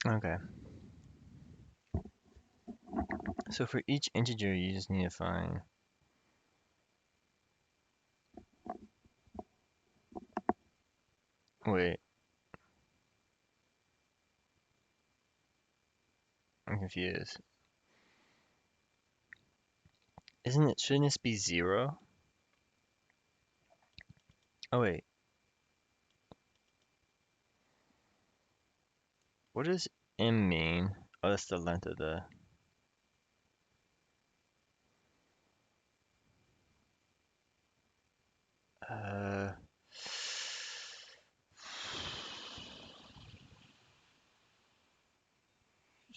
Okay. So for each integer, you just need to find. Wait, I'm confused. Isn't it? Shouldn't this be 0? Oh wait, what does m mean? Oh, that's the length of the. Uh,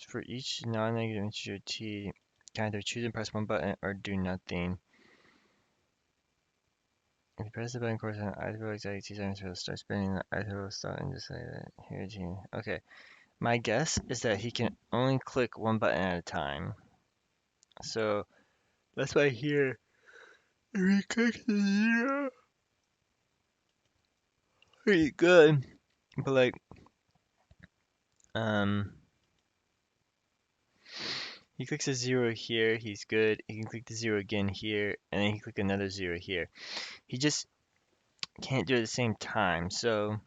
for each non-negative integer t, you can either choose and press one button or do nothing. If you press the button corresponding to either exact t seconds, will start spinning. The either will stop and just like that. Here, T. Okay. My guess is that he can only click one button at a time. So that's why here, if he clicks the 0, pretty good. But like, um, he clicks a 0 here, he's good. He can click the 0 again here, and then he can click another 0 here. He just can't do it at the same time. So,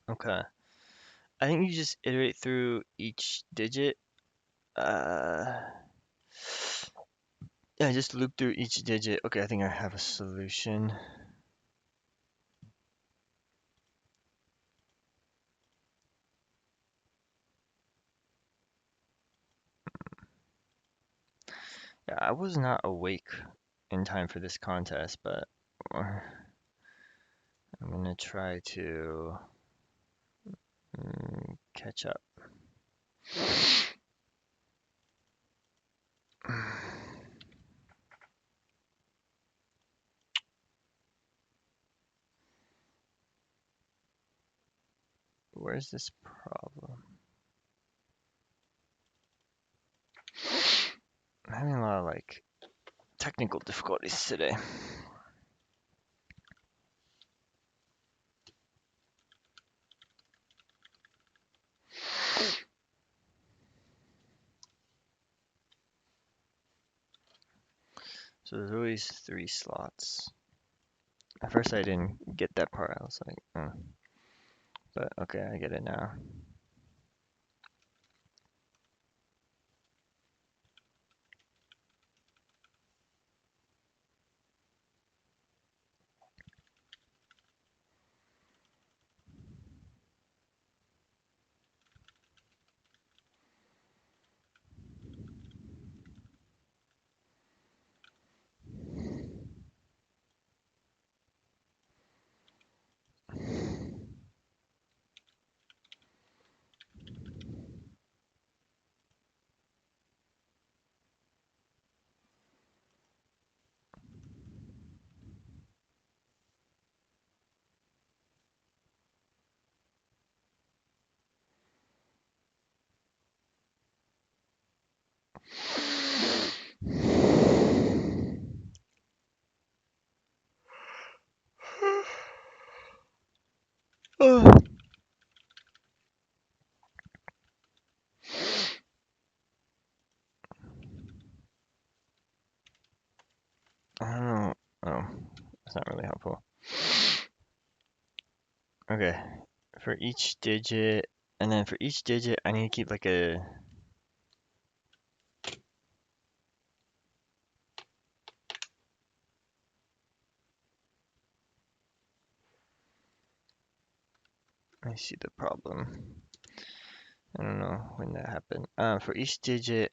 okay. I think you just iterate through each digit. Uh, yeah, just loop through each digit. Okay, I think I have a solution. Yeah, I was not awake in time for this contest, but I'm gonna try to catch up. Where's this problem? I'm having a lot of like technical difficulties today. So there's always 3 slots. At first I didn't get that part. I was like, oh. But okay, I get it now. Oh, I don't know. Oh, that's not really helpful. Okay, for each digit, and then for each digit, I need to keep like a. I see the problem. I don't know when that happened. For each digit,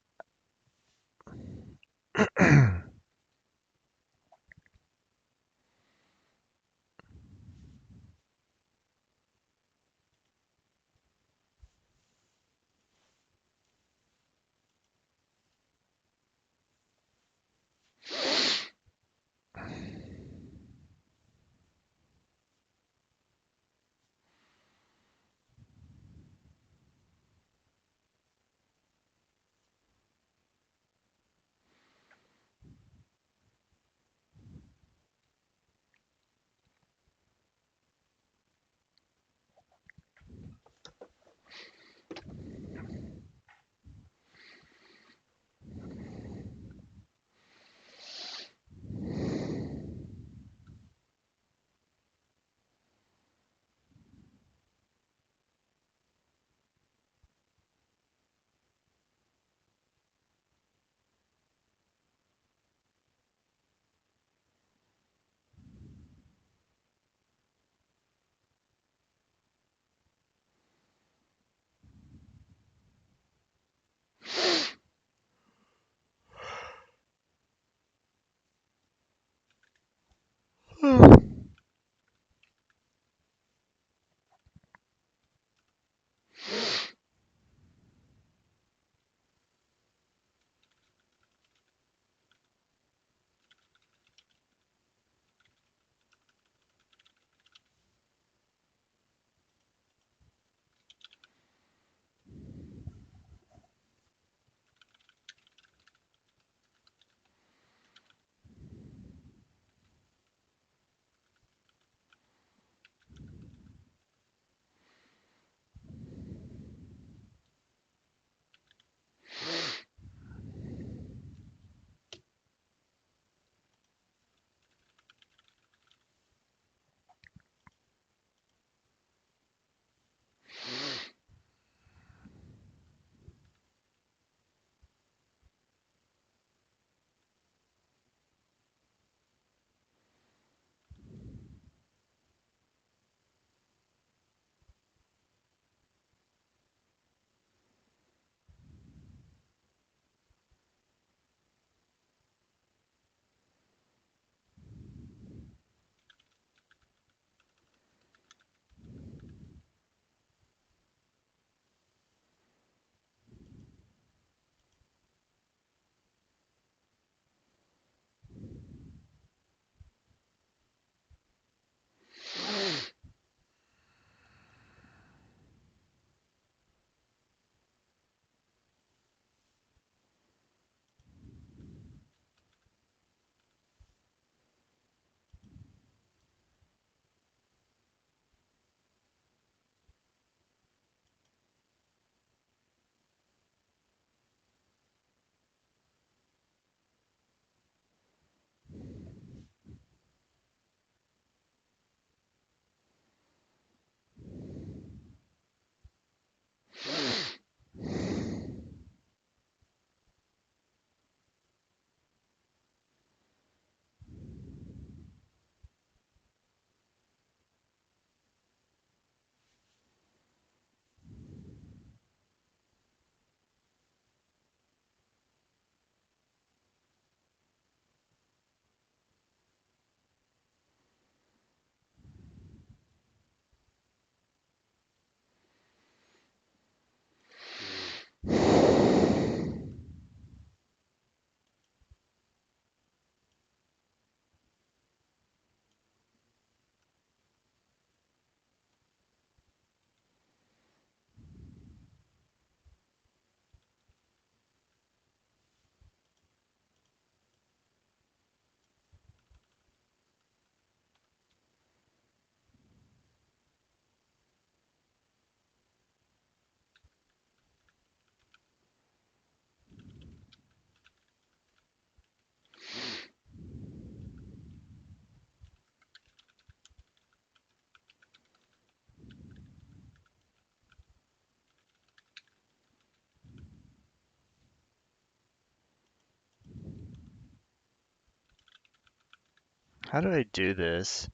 How do I do this?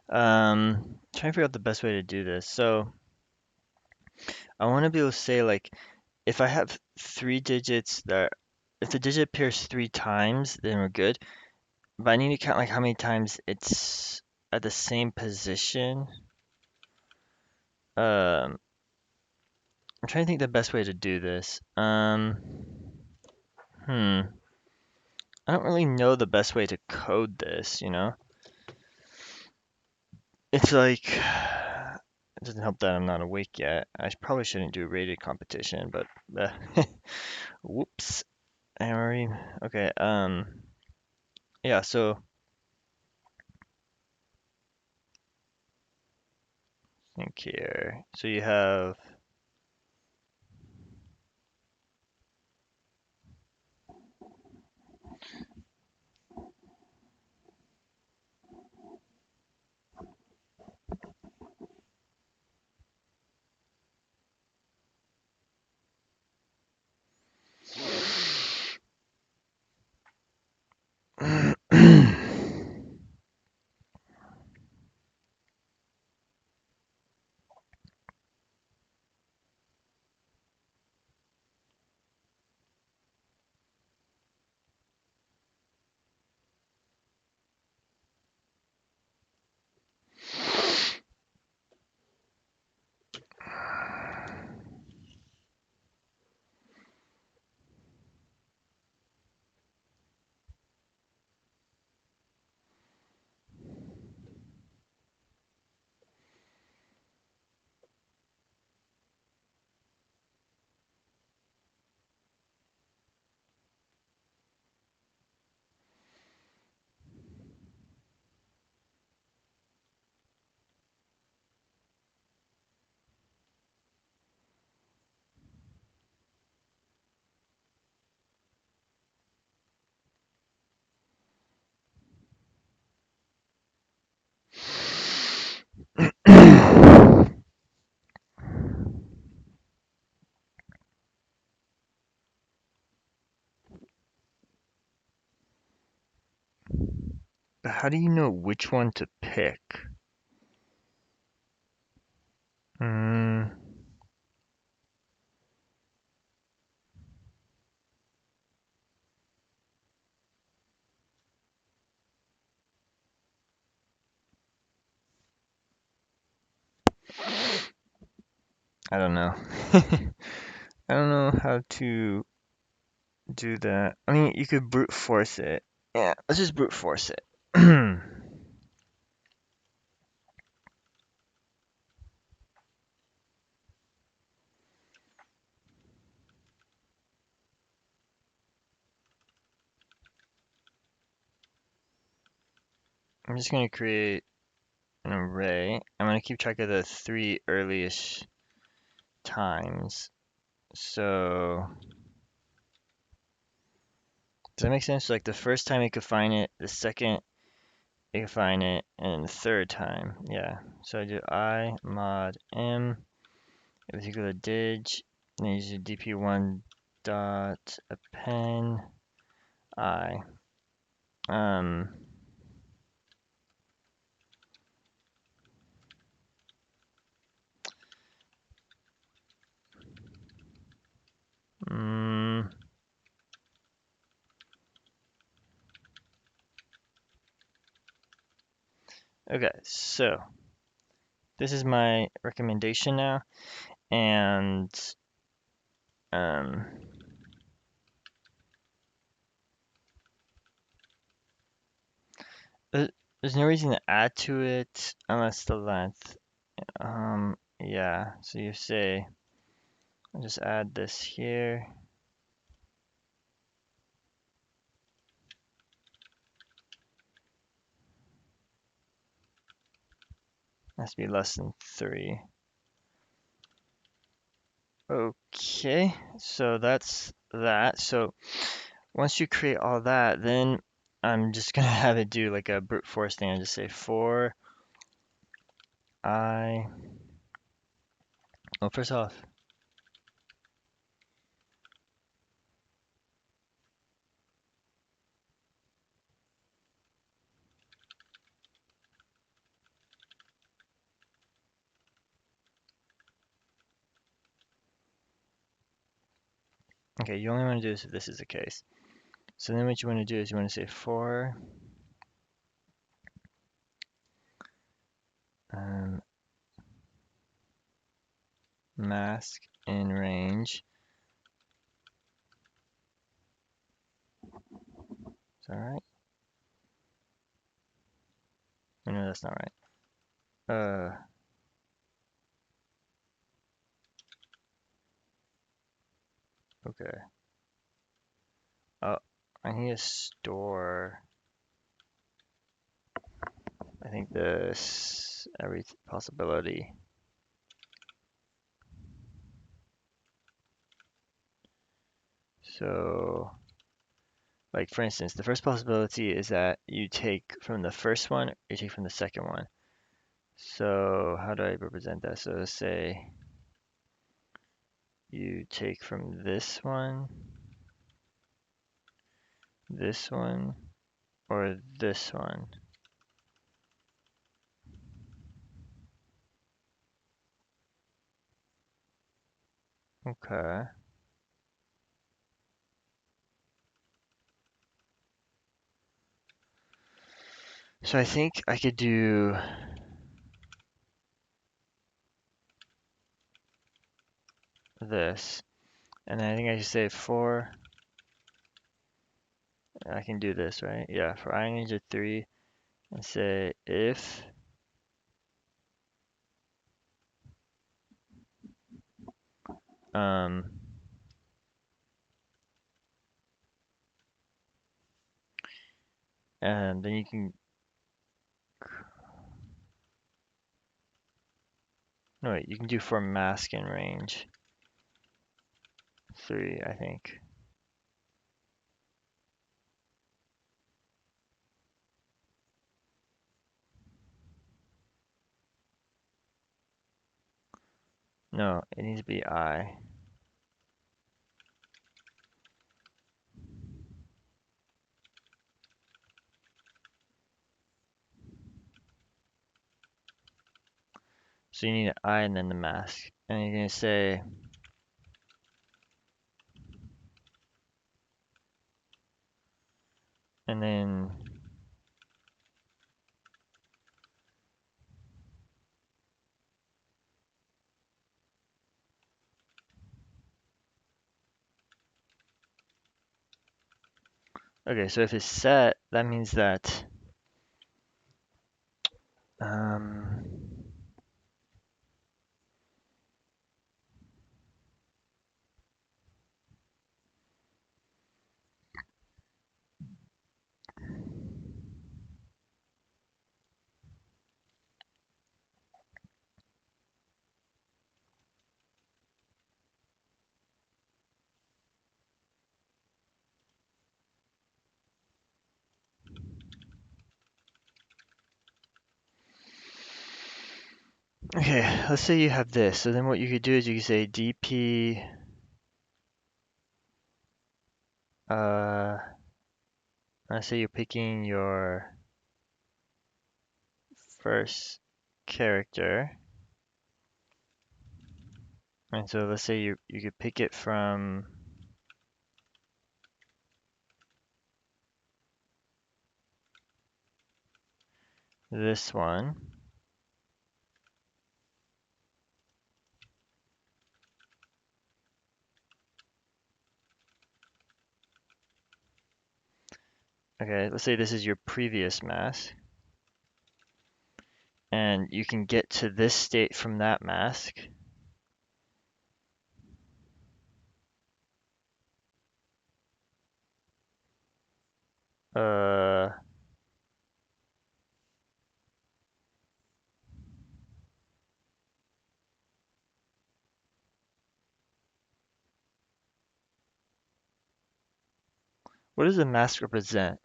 Trying to figure out the best way to do this. So I want to be able to say like if I have three digits that if the digit appears three times, then we're good. But I need to count like how many times it's at the same position. I'm trying to think the best way to do this. Hmm. I don't really know the best way to code this, you know? It's like it doesn't help that I'm not awake yet. I probably shouldn't do a rated competition, but whoops. I already okay, yeah, so think here. So you have But how do you know which one to pick? Mm, I don't know. I don't know how to do that. I mean, you could brute force it. Yeah, let's just brute force it. I'm just going to create an array. I'm going to keep track of the three earliest times. So, does that make sense? Like the first time you could find it, the second you can find it, and the third time. Yeah. So I do I mod m, in particular dig, then use the dp1 dot append I. Um, mm, okay, so this is my recommendation now, and um, there's no reason to add to it unless the length. Yeah, so you say, I'll just add this here. Has to be less than 3. Okay, so that's that. So once you create all that, then I'm just gonna have it do like a brute force thing. I just say for I. Well, first off, Okay, you only want to do this if this is the case. So then what you want to do is you want to say for um, mask in range. Is that right? Oh, no, that's not right. Okay. Oh, I need to store, I think this, every possibility. So, like for instance, the first possibility is that you take from the first one or you take from the second one. So how do I represent that? So let's say you take from this one, or this one. Okay. So I think I could do this. And then I think I should say for, I can do this, right? Yeah, for I range of 3 and say if um and then you can, no wait, you can do for mask in range 3, I think. No, it needs to be I. So you need an I and then the mask. And you're gonna say, and then, okay, so if it's set, that means that, um, okay, let's say you have this. So then what you could do is you could say dp, uh, let's say you're picking your first character. And so let's say you could pick it from this one. Okay, let's say this is your previous mask. And you can get to this state from that mask. Uh, what does the mask represent?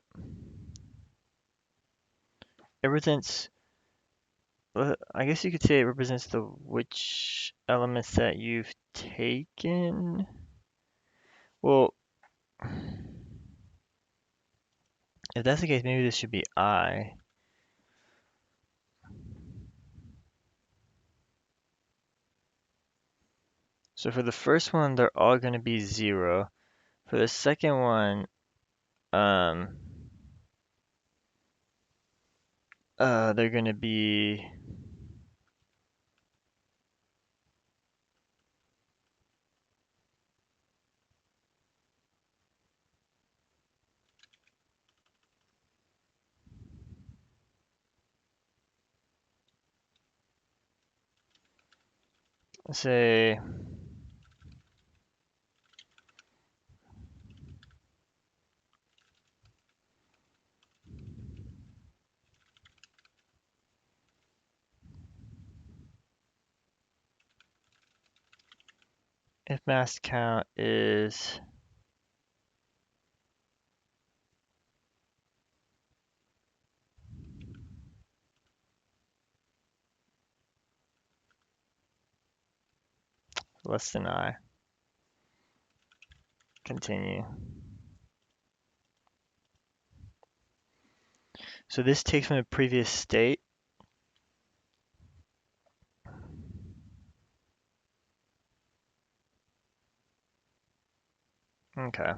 It represents, I guess you could say it represents the which elements that you've taken. Well, if that's the case, maybe this should be I. So for the first one, they're all going to be 0. For the second one, they're gonna be say if mass count is less than I. Continue. So this takes from the previous state. Okay.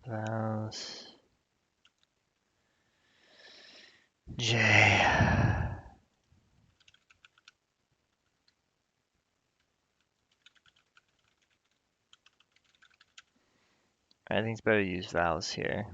Vowels J. I think it's better to use vowels here.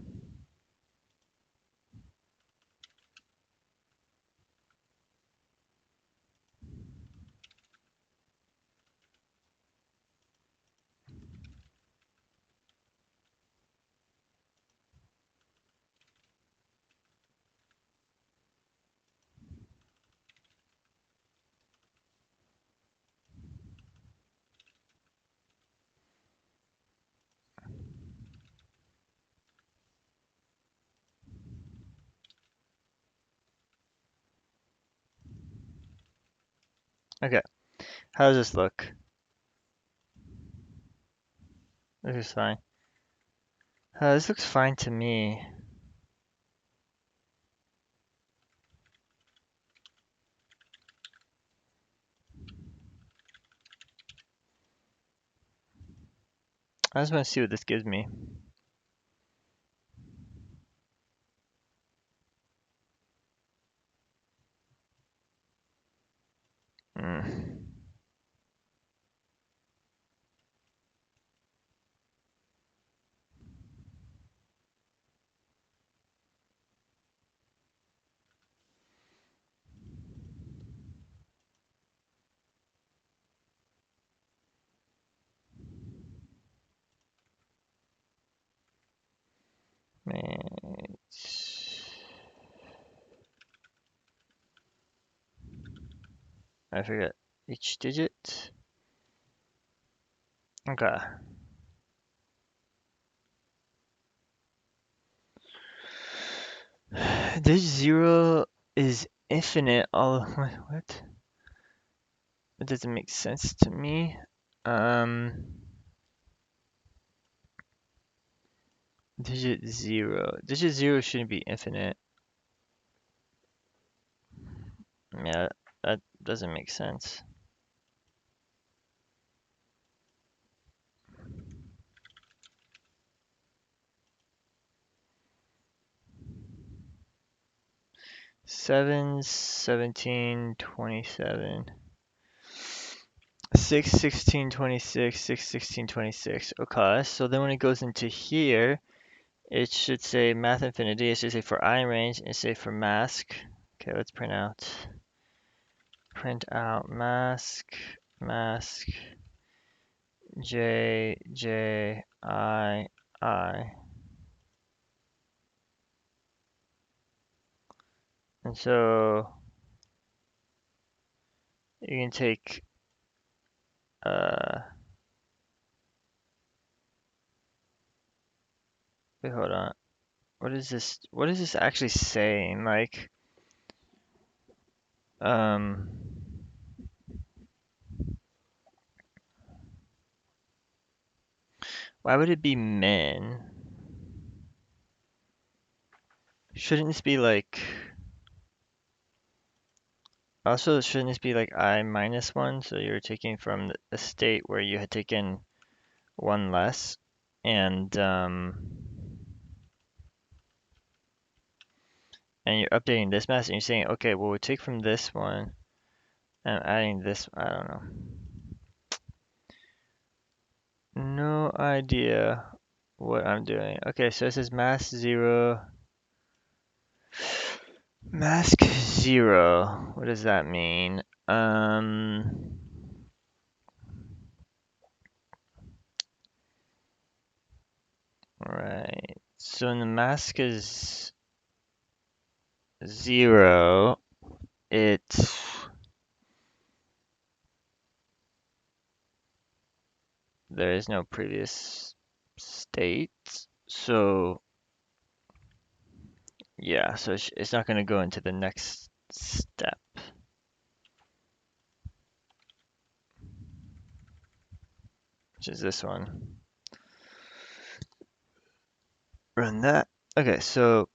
Okay. How does this look? This is fine. This looks fine to me. I just want to see what this gives me. Mm. Man. I forget each digit. Okay. This zero is infinite. All what? It doesn't make sense to me. Digit zero shouldn't be infinite. Yeah, that doesn't make sense. Seven, 17, 27. 6, 16, 26, 6, 16, 26. Okay, so then when it goes into here, it should say math infinity. It should say for I in range and say for mask. Okay, let's print out. Print out mask, mask, J, J, I. And so you can take, uh, wait, hold on. What is this actually saying? Like, Um, why would it be min? Shouldn't this be like, also shouldn't this be like I minus one? So you're taking from a state where you had taken one less, and you're updating this mass and you're saying, okay, well, we'll take from this one and adding this, I don't know. No idea what I'm doing. Okay, so this is mask 0. Mask 0. What does that mean? Right. So when the mask is 0, it's there is no previous state. So yeah, so it's not going to go into the next step, which is this one. Run that. Okay, so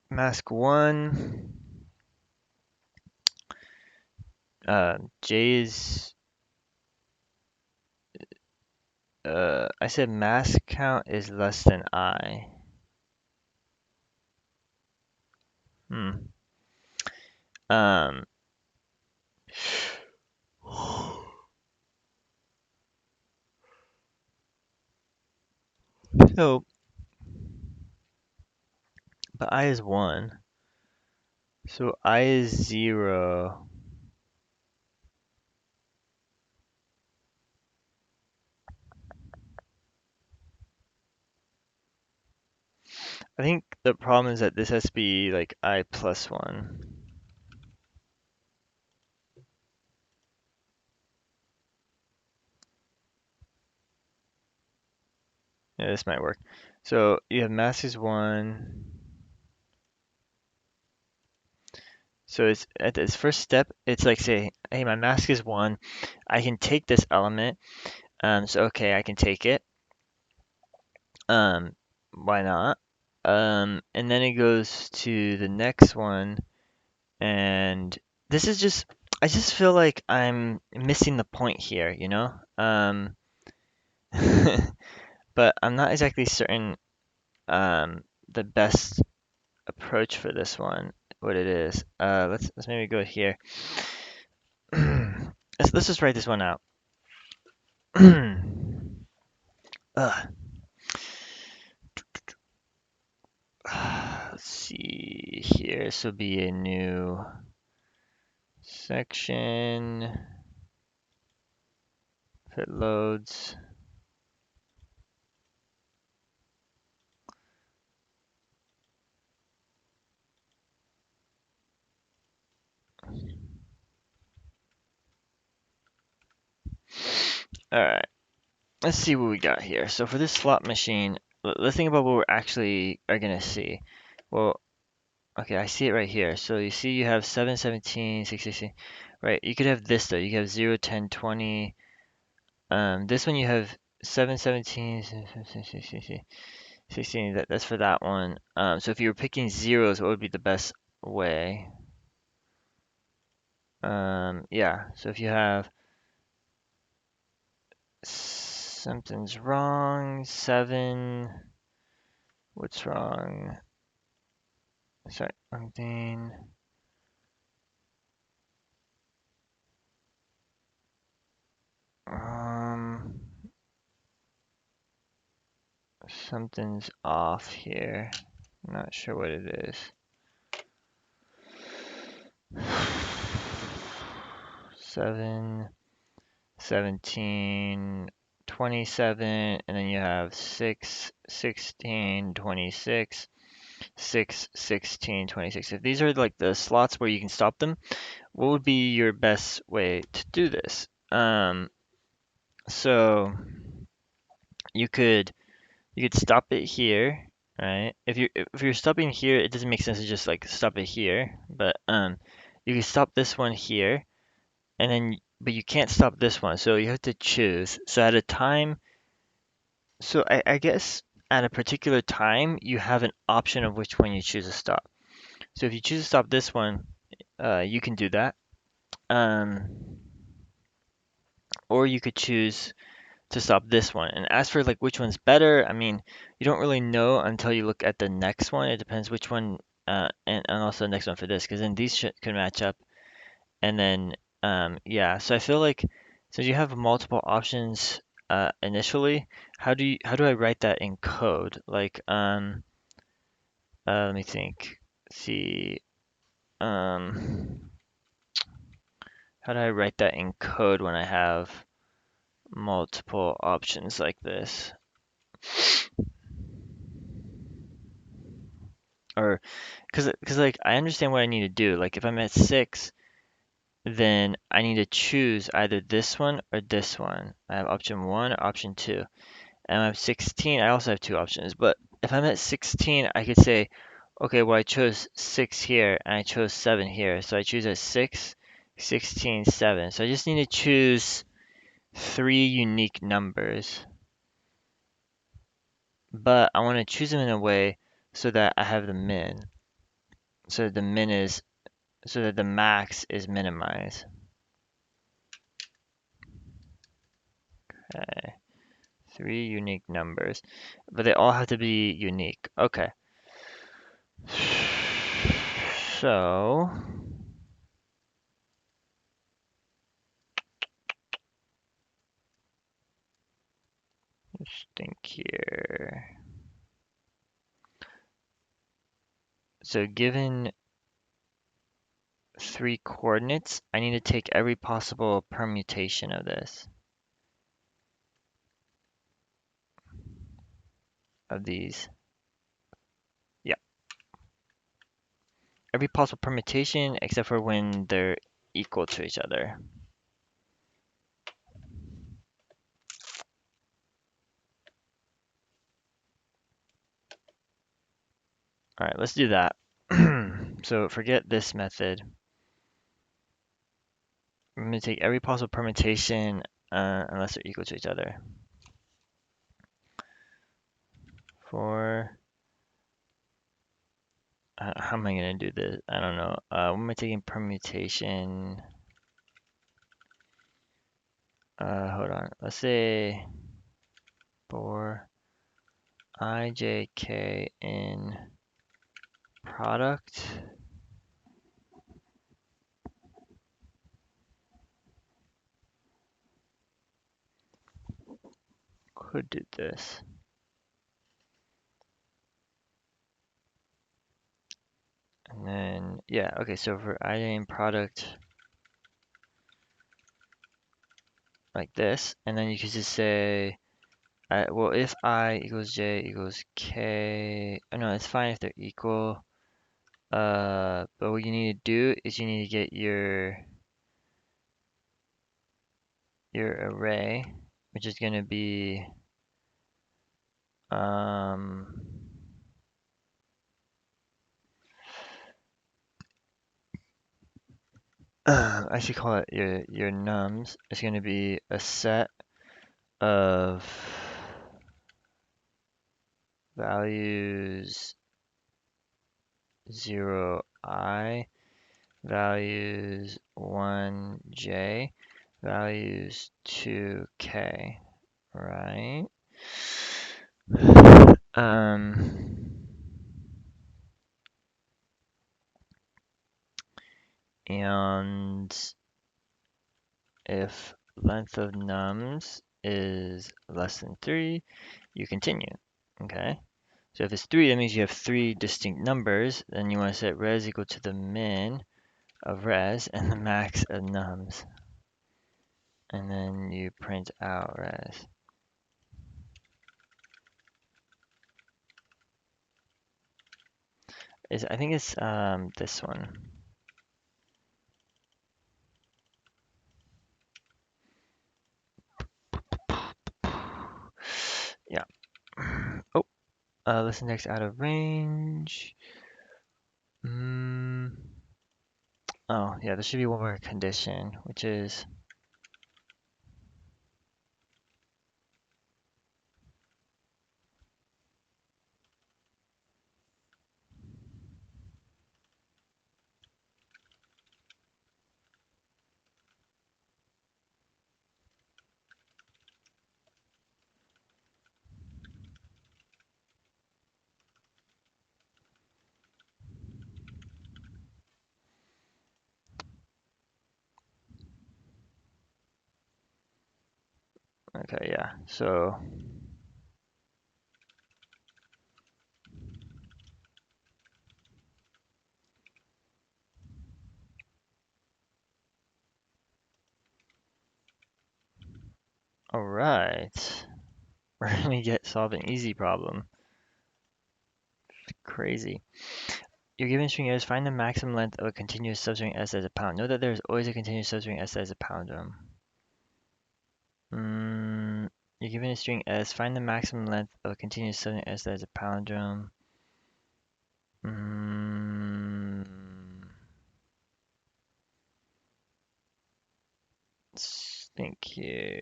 mask 1, J is, I said mask count is less than I. Hmm. Um, so, but I is 1. So I is 0. I think the problem is that this has to be like I plus 1. Yeah, this might work. So you have mask is 1. So it's at this first step, it's like say, hey, my mask is 1. I can take this element. So okay, I can take it. Um, why not? And then it goes to the next one, and this is just, I just feel like I'm missing the point here, you know? But I'm not exactly certain the best approach for this one, what it is. Let's maybe go here. Let's just write this one out. Ugh. Let's see here. This will be a new section. If it loads. All right. Let's see what we got here. So for this slot machine, let's think about what we're actually are gonna see. Well, okay, I see it right here. So you see you have 7, 17, 6, 16. Right, you could have this though. You could have 0, 10, 20. This one you have 7, 17, 16. That's for that one. So if you were picking zeros, what would be the best way? Yeah, so if you have something's wrong, 7, what's wrong? Sorry, something. Um, something's off here. I'm not sure what it is. 7, 17, 27, and then you have 6, 16, 26, 6, 16, 26. If these are like the slots where you can stop them, what would be your best way to do this? So you could stop it here, right? If you're stopping here, it doesn't make sense to just like stop it here, but you can stop this one here, and then but you can't stop this one, so you have to choose. So at a time, so I guess at a particular time, you have an option of which one you choose to stop. So if you choose to stop this one, you can do that. Um, or you could choose to stop this one. And as for like which one's better, I mean, you don't really know until you look at the next one. It depends which one, and also the next one for this, because then these could match up. And then, yeah, so I feel like since you have multiple options initially, how do I write that in code? Like, let me think. See, um, how do I write that in code when I have multiple options like this? Or, cause like I understand what I need to do. Like if I'm at 6, then I need to choose either this one or this one. I have option 1 or option 2. And I'm 16, I also have 2 options. But if I'm at 16, I could say, okay, well, I chose 6 here and I chose 7 here. So I choose a 6, 16, 7. So I just need to choose 3 unique numbers. But I want to choose them in a way so that I have the min. So the min is, so that the max is minimized. Okay. 3 unique numbers. But they all have to be unique. Okay. So let's think here. So given 3 coordinates, I need to take every possible permutation of this, of these. Yeah, every possible permutation except for when they're equal to each other. All right, let's do that. So forget this method. I'm going to take every possible permutation unless they're equal to each other. For how am I going to do this? I don't know. What am I taking permutation? Hold on. Let's say for I, J, K in product. Could do this. And then, yeah, okay, so for I in product, like this, and then you could just say, well, if I equals J equals K, oh no, it's fine if they're equal. But what you need to do is you need to get your array, which is going to be, um, I should call it your nums. It's going to be a set of values 0i, values 1j, values 2k, right? Um, and if length of nums is less than 3, you continue, okay? So if it's 3, that means you have 3 distinct numbers, then you want to set res equal to the min of res and the max of nums. And then you print out res. I think it's this one. Yeah. Oh, let's index out of range. Oh, yeah, there should be one more condition, which is, okay, yeah. So, all right. We're gonna get solve an easy problem. Crazy. You're given a string S, find the maximum length of a continuous substring S as a pound. Note that there is always a continuous substring S as a palindrome. You're given a string S, find the maximum length of a continuous substring S as a palindrome. Let's think here.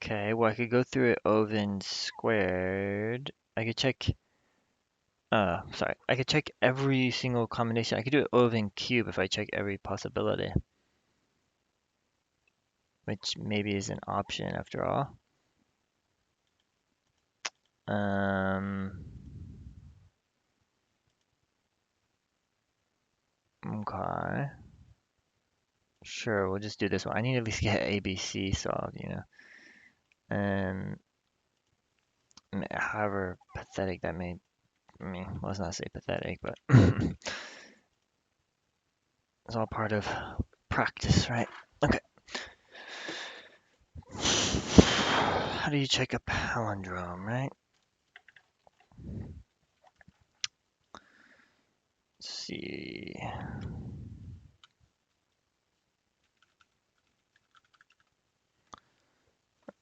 Okay, well I could go through it oven squared. I could check sorry, I could check every single combination. I could do it oven cube if I check every possibility, which maybe is an option after all. Um, okay. Sure, we'll just do this one. I need to at least get ABC solved, you know. And however pathetic that may, I mean, let's not say pathetic, but it's all part of practice, right? Okay. How do you check a palindrome, right? Let's see.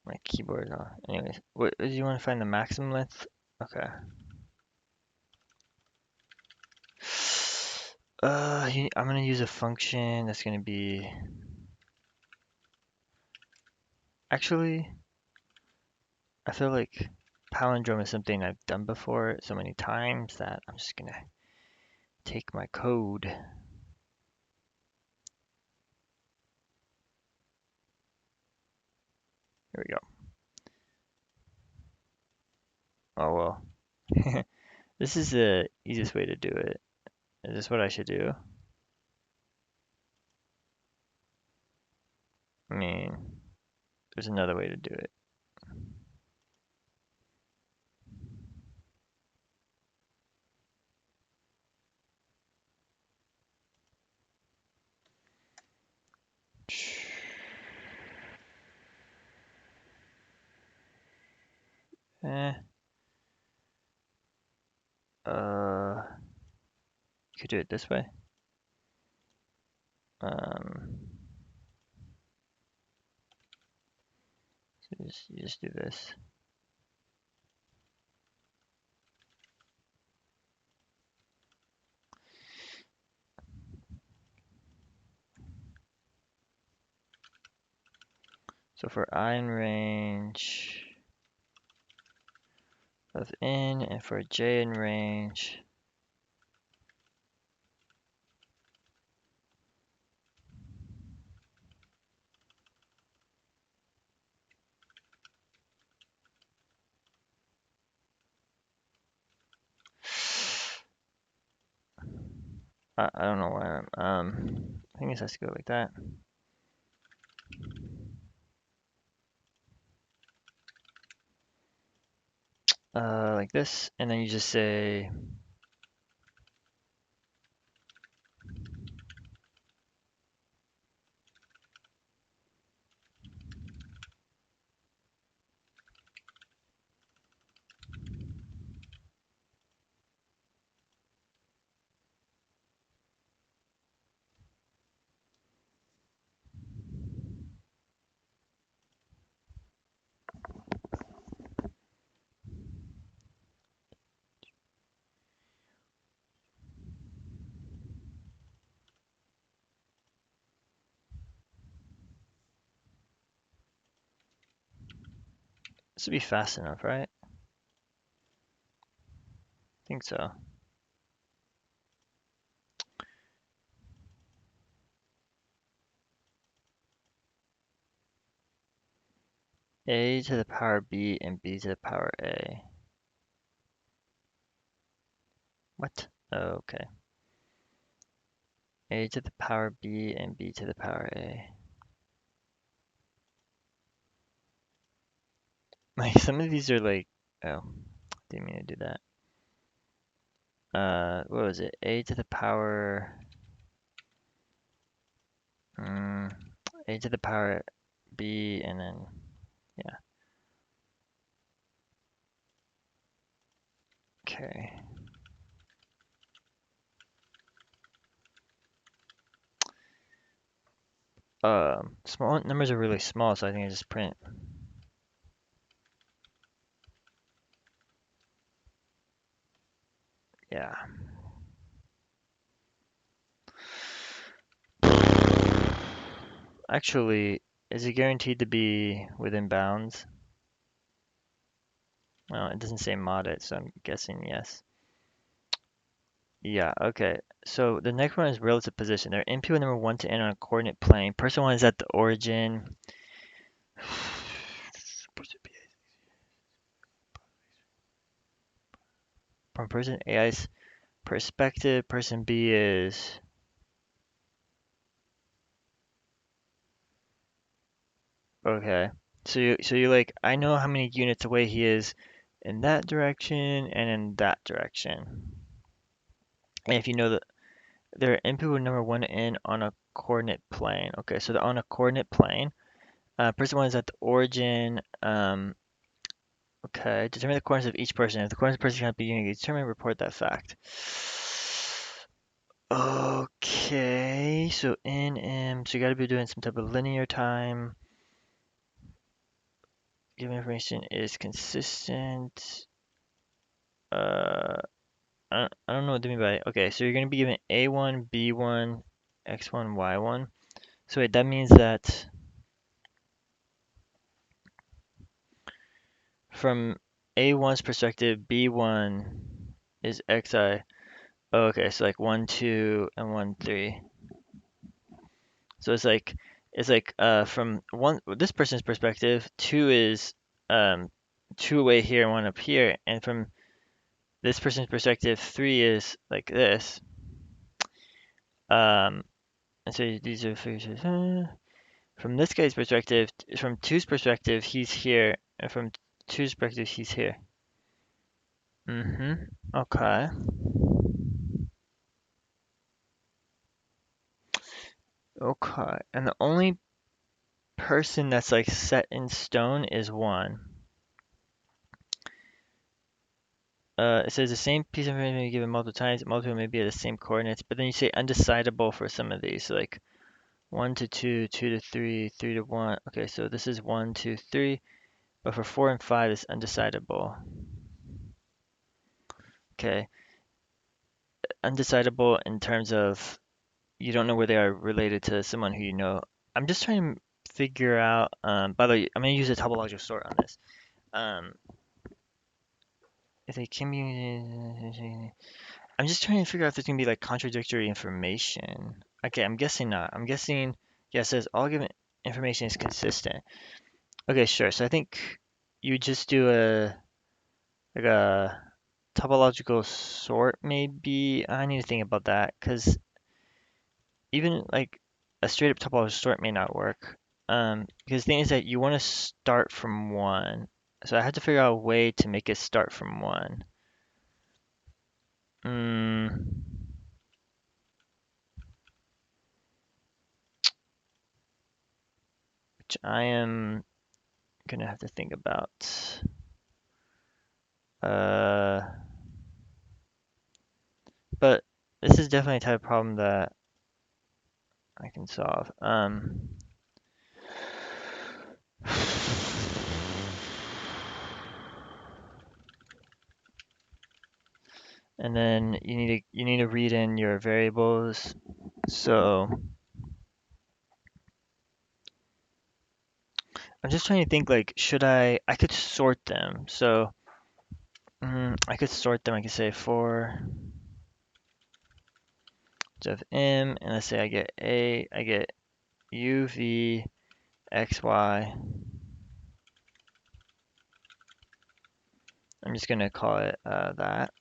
My keyboard on. Anyways, what do you want to find the maximum length? Okay. I'm gonna use a function that's gonna be. Actually, I feel like palindrome is something I've done before so many times that I'm just gonna take my code. Here we go. Oh well. This is the easiest way to do it. Is this what I should do? I mean, there's another way to do it. Eh, you could do it this way. Um, so you just do this. So for I in range of n and for j in range, I don't know why I think this has to go like that. Like this, and then you just say This would be fast enough, right? I think so. A to the power B and B to the power A. What? Oh, okay. A to the power B and B to the power A. Like some of these are like, oh, didn't mean to do that. What was it? A to the power, mm, A to the power B and then, yeah. Okay. Small numbers are really small, so I think I just print. Yeah. Actually, is it guaranteed to be within bounds? Well, it doesn't say mod it, so I'm guessing yes. Yeah, okay. So the next one is relative position. They're input number one to end on a coordinate plane. Person one is at the origin. From person A's perspective, person B is okay. So you like I know how many units away he is in that direction and in that direction. And if you know that their input with number one in on a coordinate plane. Okay, so they're on a coordinate plane. Person one is at the origin. Okay, determine the coordinates of each person. If the coordinates of the person cannot be unique, determine and report that fact. Okay, so in M, so you gotta be doing some type of linear time. Given information is consistent. Uh, I don't know what to mean by. Okay, so you're gonna be given A1, B1, X1, Y1. So wait, that means that from A1's perspective, B1 is XI. Oh, okay, so like 1, 2, and 1, 3. So it's like from one this person's perspective, two is um two away here and one up here, and from this person's perspective, three is like this. Um, and so these are figures. From this guy's perspective, from two's perspective, he's here, and from two's perspective, he's here. Mm-hmm. Okay. Okay. And the only person that's like set in stone is one. It says the same piece of information may be given multiple times, multiple may be at the same coordinates, but then you say undecidable for some of these, so like 1 to 2, 2 to 3, 3 to 1. Okay, so this is 1, 2, 3, but for 4 and 5, it's undecidable. Okay, undecidable in terms of you don't know where they are related to someone who you know. I'm just trying to figure out, by the way, I'm going to use a topological sort on this. Um, if they can be I'm just trying to figure out if there's gonna be like contradictory information. Okay, I'm guessing not. I'm guessing, yeah, it says all given information is consistent. Okay, sure. So I think you just do a topological sort maybe. I need to think about that because even like a straight up topological sort may not work. Because the thing is that you want to start from one. So I have to figure out a way to make it start from one. Mm, which I am gonna have to think about. Uh, but this is definitely a type of problem that I can solve. And then you need to read in your variables. So I'm just trying to think like, I could sort them. So I could sort them. I could say for of M, and let's say I get U, V, X, Y. I'm just gonna call it that.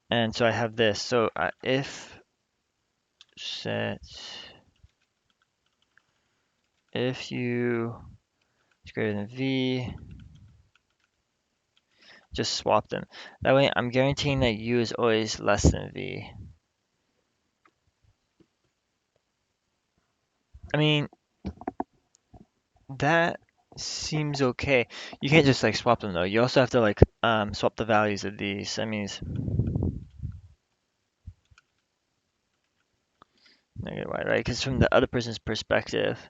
And so I have this. So if set if U is greater than V, just swap them. That way I'm guaranteeing that U is always less than V. I mean, that seems okay. You can't just like swap them though. You also have to like swap the values of these. That means negative Y, right? Because from the other person's perspective,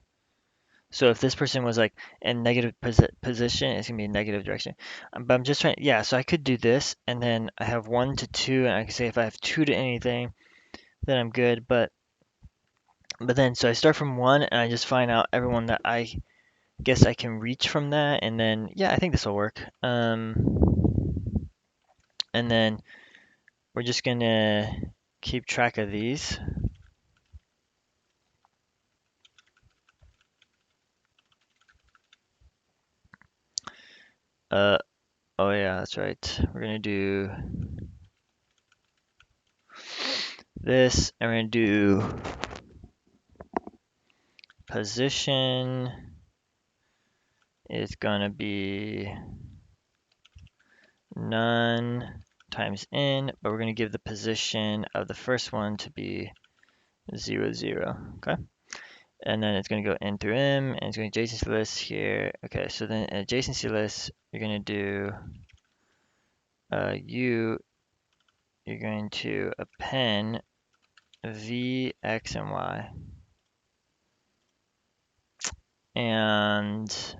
so if this person was like in negative position, it's gonna be a negative direction. But I'm just trying, yeah, so I could do this and then I have 1 to 2 and I can say if I have 2 to anything, then I'm good. But then so I start from 1 and I just find out everyone that I guess I can reach from that, and then yeah, I think this will work. And then we're just gonna keep track of these. Uh, oh yeah, that's right. We're gonna do this, and we're gonna do position is gonna be none times n, but we're gonna give the position of the first one to be 0, 0, okay? And then it's gonna go n through m, and it's going to adjacency list here. Okay, so then adjacency list, you're gonna do u, you're going to append v, x, and y. And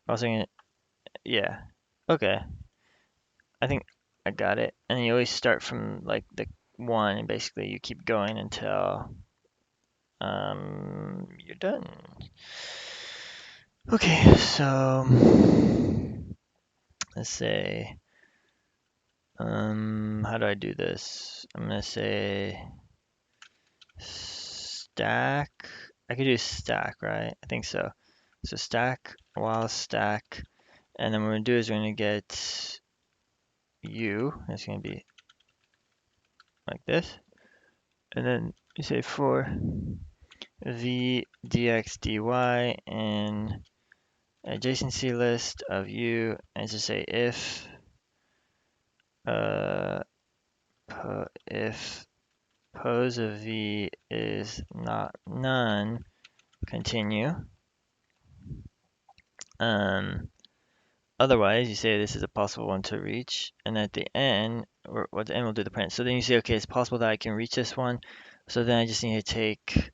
also gonna, yeah, okay. I think I got it. And you always start from like the 1, and basically you keep going until you're done. Okay, so let's say, how do I do this? I'm gonna say stack. I could do stack, right? I think so. So stack while stack, and then what we're gonna do is we're gonna get u. It's gonna be like this, and then you say for v dx dy and adjacency list of u, and just say uh, if pose of v is not none, continue. Otherwise, you say this is a possible one to reach, and at the end, or at the end we'll do the print. So then you say, okay, it's possible that I can reach this one. So then I just need to take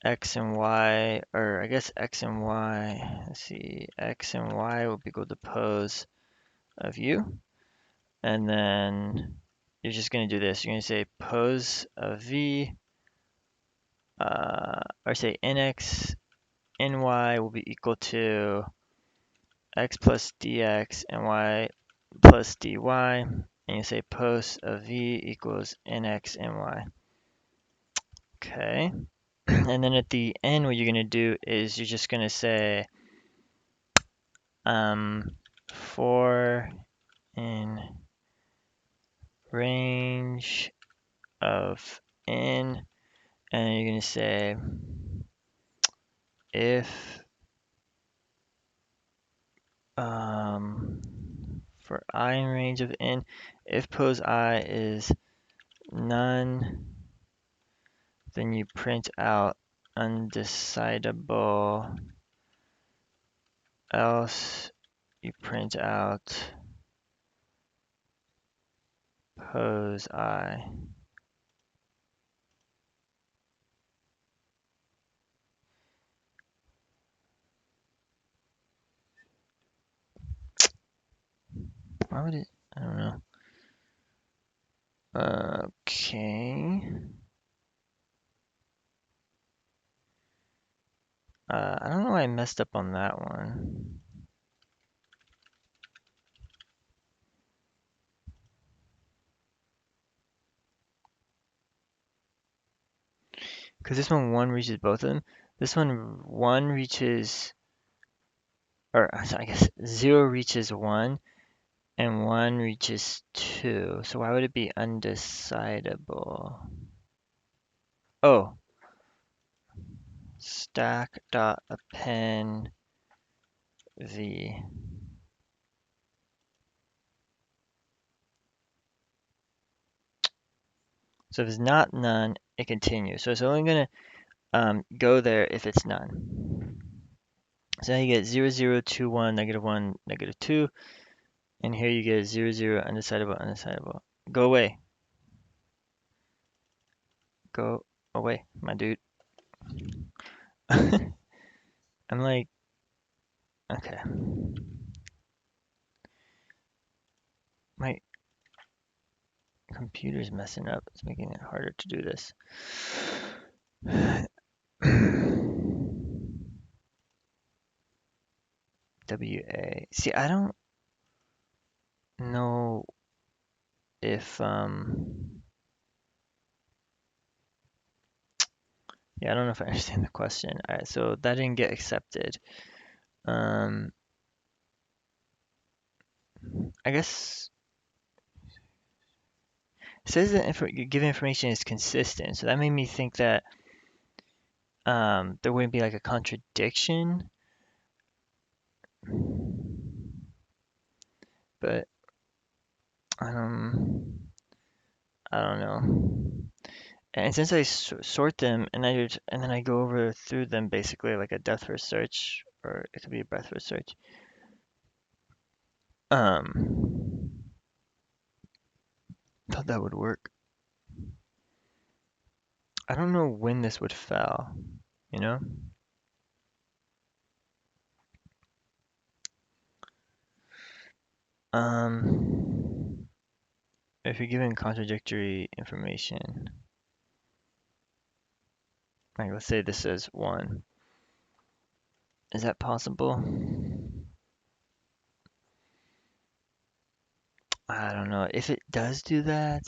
x and y, or I guess x and y. Let's see, x and y will be equal to pose of u, and then you're just going to do this. You're going to say pose of v, or say nx, ny will be equal to x plus dx and y plus dy, and you say pose of v equals nx ny. Okay, and then at the end, what you're going to do is you're just going to say for in range of n, and you're going to say if for I in range of n, if pose I is none, then you print out undecidable, else you print out pose I. Why would it? I don't know. Okay. I don't know why I messed up on that one. Because this one reaches both of them. This one reaches, or I guess 0 reaches 1 and 1 reaches 2. So why would it be undecidable? Oh, stack dot append v. So if it's not none, it continues. So it's only going to go there if it's none. So now you get 0, 0, 2, 1, -1, -2. And here you get 0, 0, undecidable, undecidable. Go away. Go away, my dude. I'm like, okay. My computer's messing up. It's making it harder to do this. WA. See, I don't know if yeah, I don't know if I understand the question. All right, so that didn't get accepted. Um I guess it says that given information is consistent, so that made me think that there wouldn't be like a contradiction, but um I don't know. And since I sort them and and then I go over through them basically like a depth first search, or it could be a breadth first search. Thought that would work. I don't know when this would fail, you know? If you're given contradictory information, like let's say this is 1. Is that possible? I don't know. If it does do that,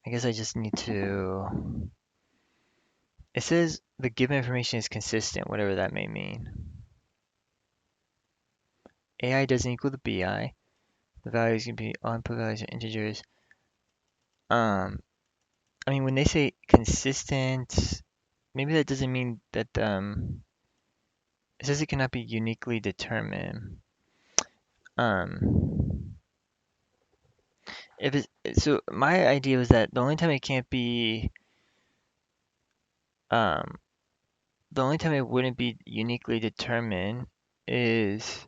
I guess I just need to. It says the given information is consistent, whatever that may mean. AI doesn't equal the BI. The values can be all input values are integers. Um, I mean, when they say consistent, maybe that doesn't mean that it says it cannot be uniquely determined. Um, if it's so, my idea was that the only time it can't be, um, the only time it wouldn't be uniquely determined is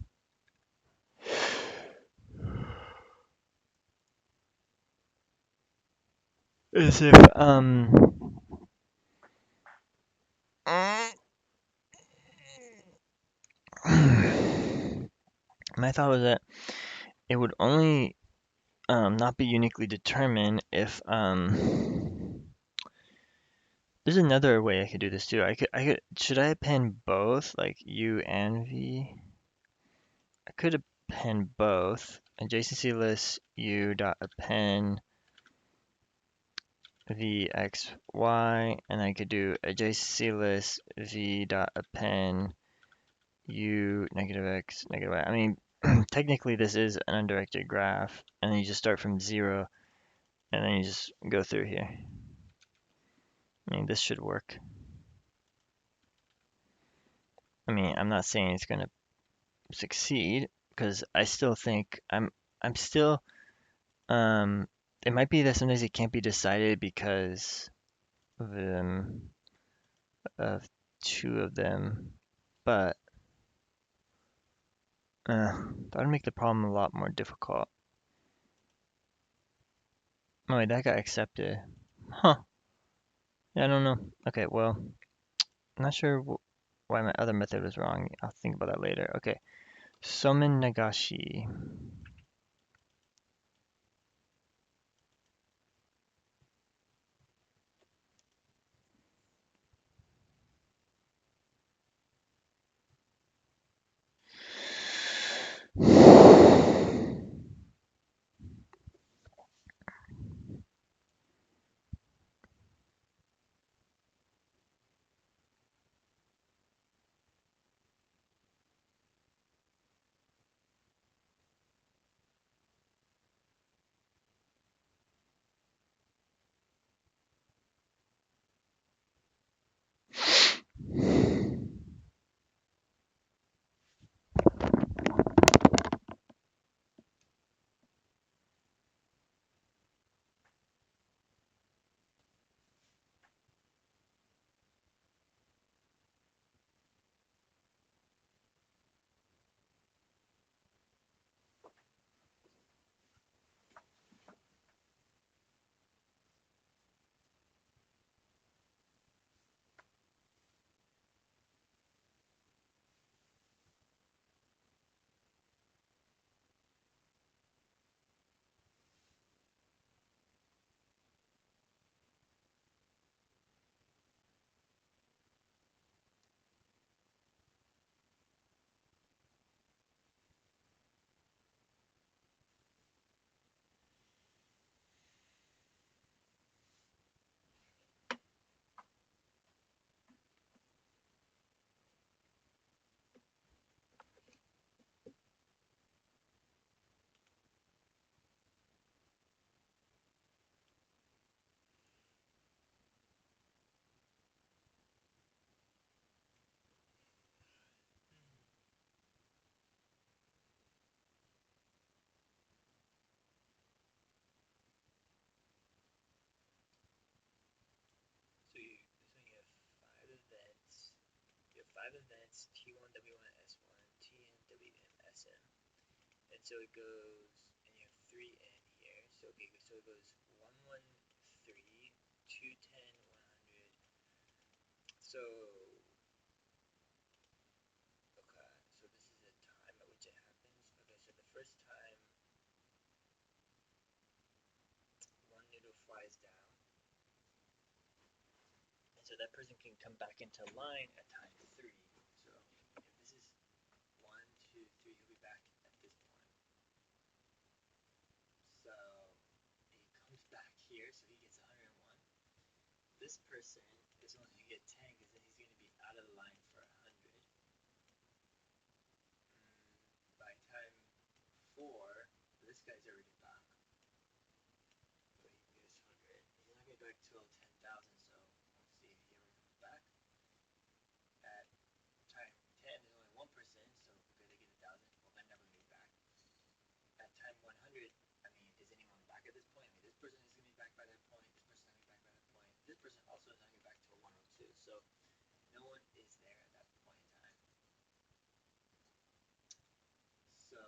if my thought was that it would only not be uniquely determined if there's another way I could do this too. Should I append both, like U and V? I could append both. Adjacency list U dot append V X Y, and I could do adjacency list V dot append U negative X negative Y. I mean, technically this is an undirected graph, and then you just start from 0, and then you just go through here. I mean, this should work. I mean, I'm not saying it's gonna succeed because I still think I'm still it might be that sometimes it can't be decided because of of 2 of them, but that would make the problem a lot more difficult. Oh wait, that got accepted. Huh. Yeah, I don't know. Okay, well, I'm not sure why my other method was wrong. I'll think about that later. Okay. Somen Nagashi. 5 events, T1, W1, S1, TN, WM, SM. And so it goes, and you have 3 N here. So okay, so it goes 113, 210, 100. So okay, so this is the time at which it happens. Okay, so the first time one noodle flies down, and so that person can come back into line at time 3. So if this is 1, 2, 3, he'll be back at this point. So he comes back here, so he gets 101. This person is only going to get 10 because then he's going to be out of the line for 100. By time 4, this guy's already back. So he gets 100. He's not going to go back till 10,000, so let's see if he ever comes back. At time 10, there's only one person, so okay, they get 1,000. Well, they're never going to be back. At time 100, I mean, is anyone back at this point? I mean, this person is going to be back by that point. This person is going to be back by that point. This person also is not going to be back till 102. So no one is there at that point in time. So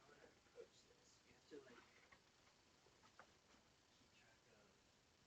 how would I approach this? You have to like keep track of where strictly increasing, and so like I feel like yeah, you could just split through. And what you could do is you say, okay,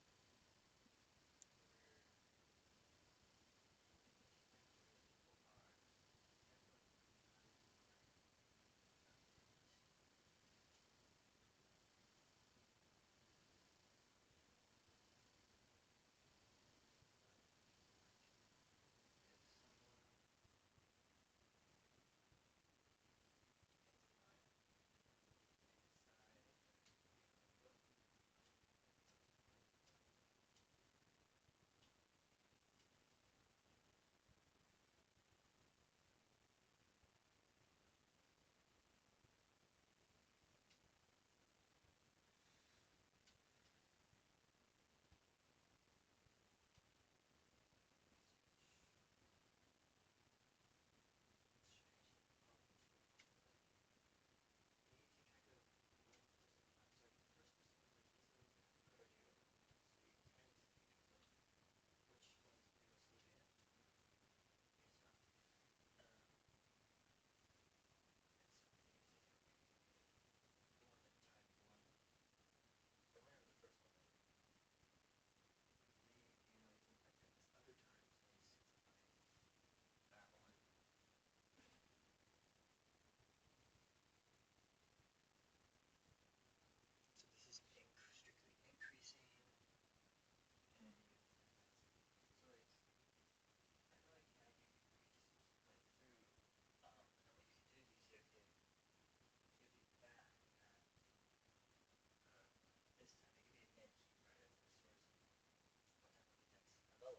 he'll be back at this time. It could be a net heat, right?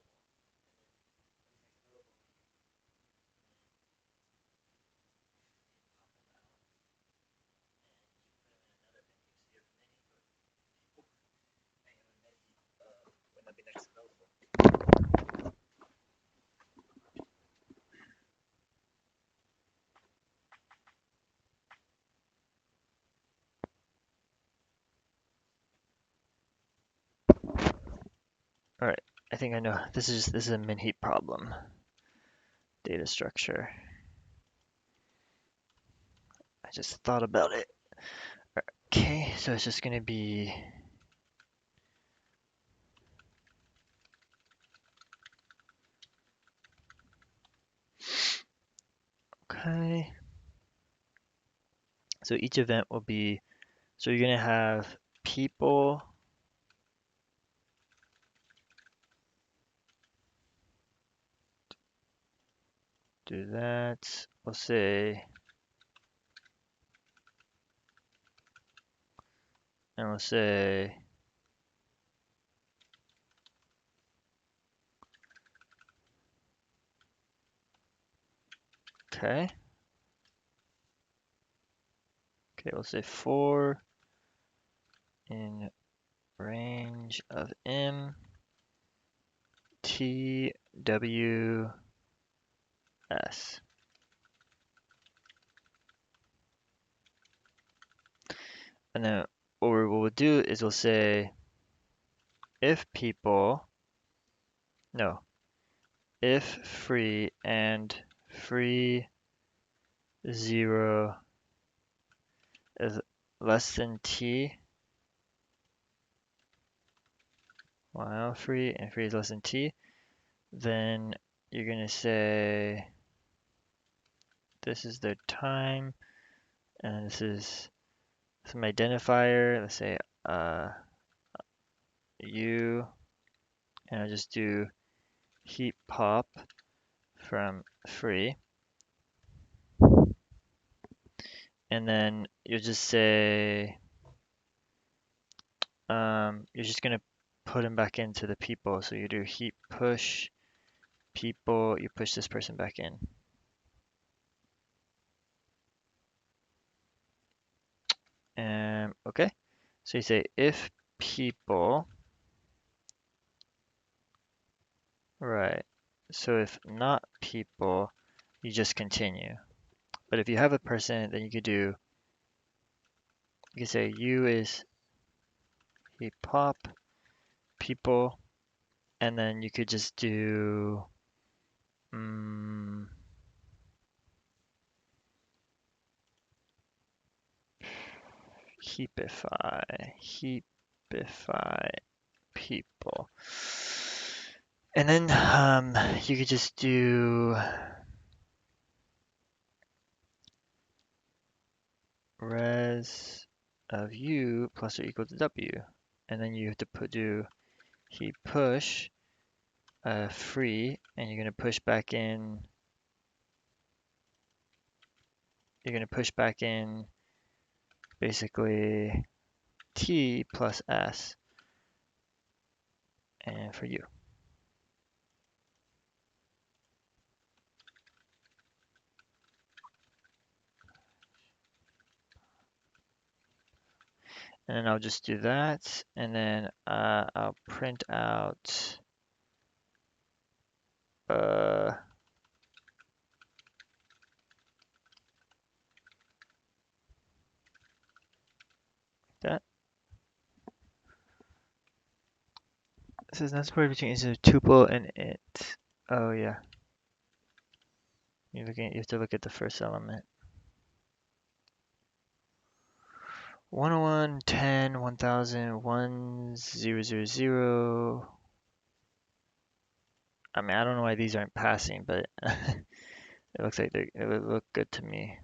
That's the source of what time will be next available. And then when he's next available, you pop him out and you put him in another menu. So you have a menu for people and you have a menu when they'll be next available. All right, I think I know. This is a min heap problem. Data structure. I just thought about it. Okay, so it's just gonna be okay. So each event will be so you're gonna have people do that. We'll say and we'll say okay. Okay, we'll say for in range of M T W s. And then what we'll do is we'll say if people, no, if free and free 0 is less than t, while free and free is less than t, then you're going to say this is their time, and this is some identifier. Let's say u, and I'll just do heap pop from free. And then you'll just say, you're just going to put them back into the people. So you do heap push people, you push this person back in. Okay, so you say if people, right, so if not people, you just continue. But if you have a person, then you could say u is heap pop people, and then you could just do heapify people. And then you could just do res of u plus or equal to w. And then you have to do heap push free, and you're going to push back in. You're going to push back in basically t plus s and for u. And then I'll just do that, and then I'll print out that. It says not separated between instance of tuple and int. Oh yeah. You have to look at the first element. 101, 10, 1000, 1000. I mean, I don't know why these aren't passing, but it looks like it would look good to me.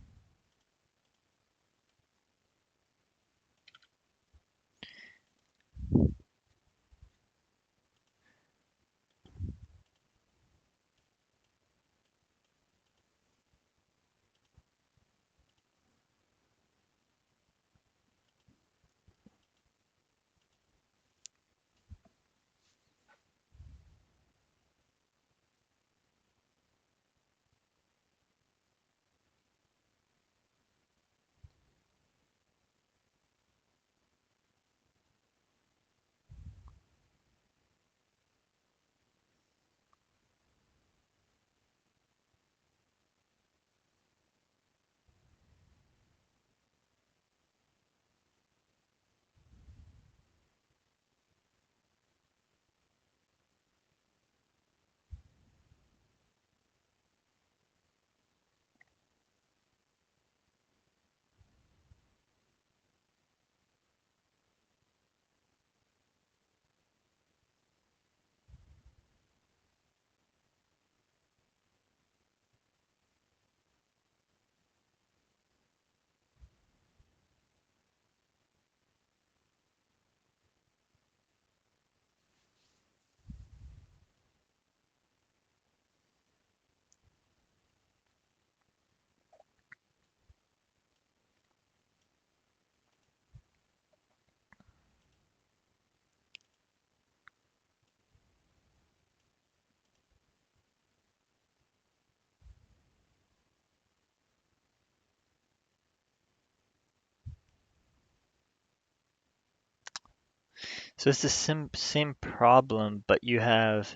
So it's the same problem, but you have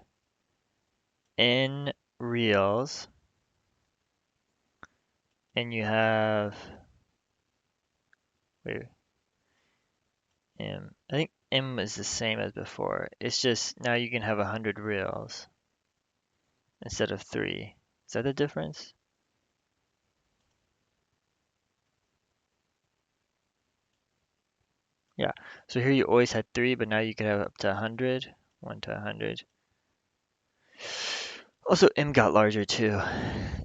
n reals and you have, wait, M. I think M is the same as before. It's just now you can have 100 reals instead of 3. Is that the difference? Yeah. So here you always had 3, but now you can have up to 100. 1 to 100. Also, M got larger too.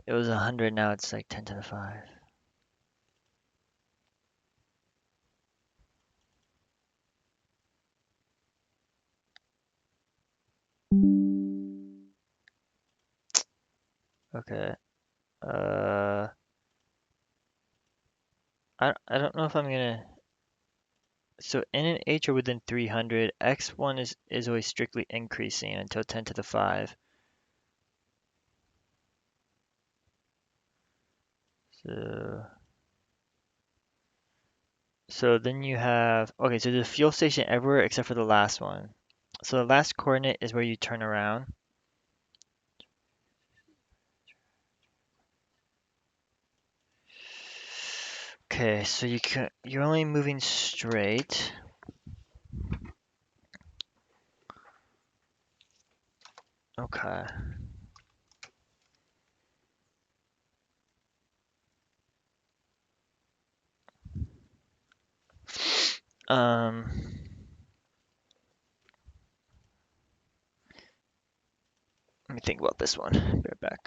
It was 100, now it's like 10 to the 5. Okay. Uh, I don't know if I'm gonna. So N and H are within 300. X1 is always strictly increasing until 10 to the 5. So so then you have, okay, so there's a fuel station everywhere except for the last one. So the last coordinate is where you turn around. Okay, so you're only moving straight. Okay. Um, Let me think about this one. Be right back.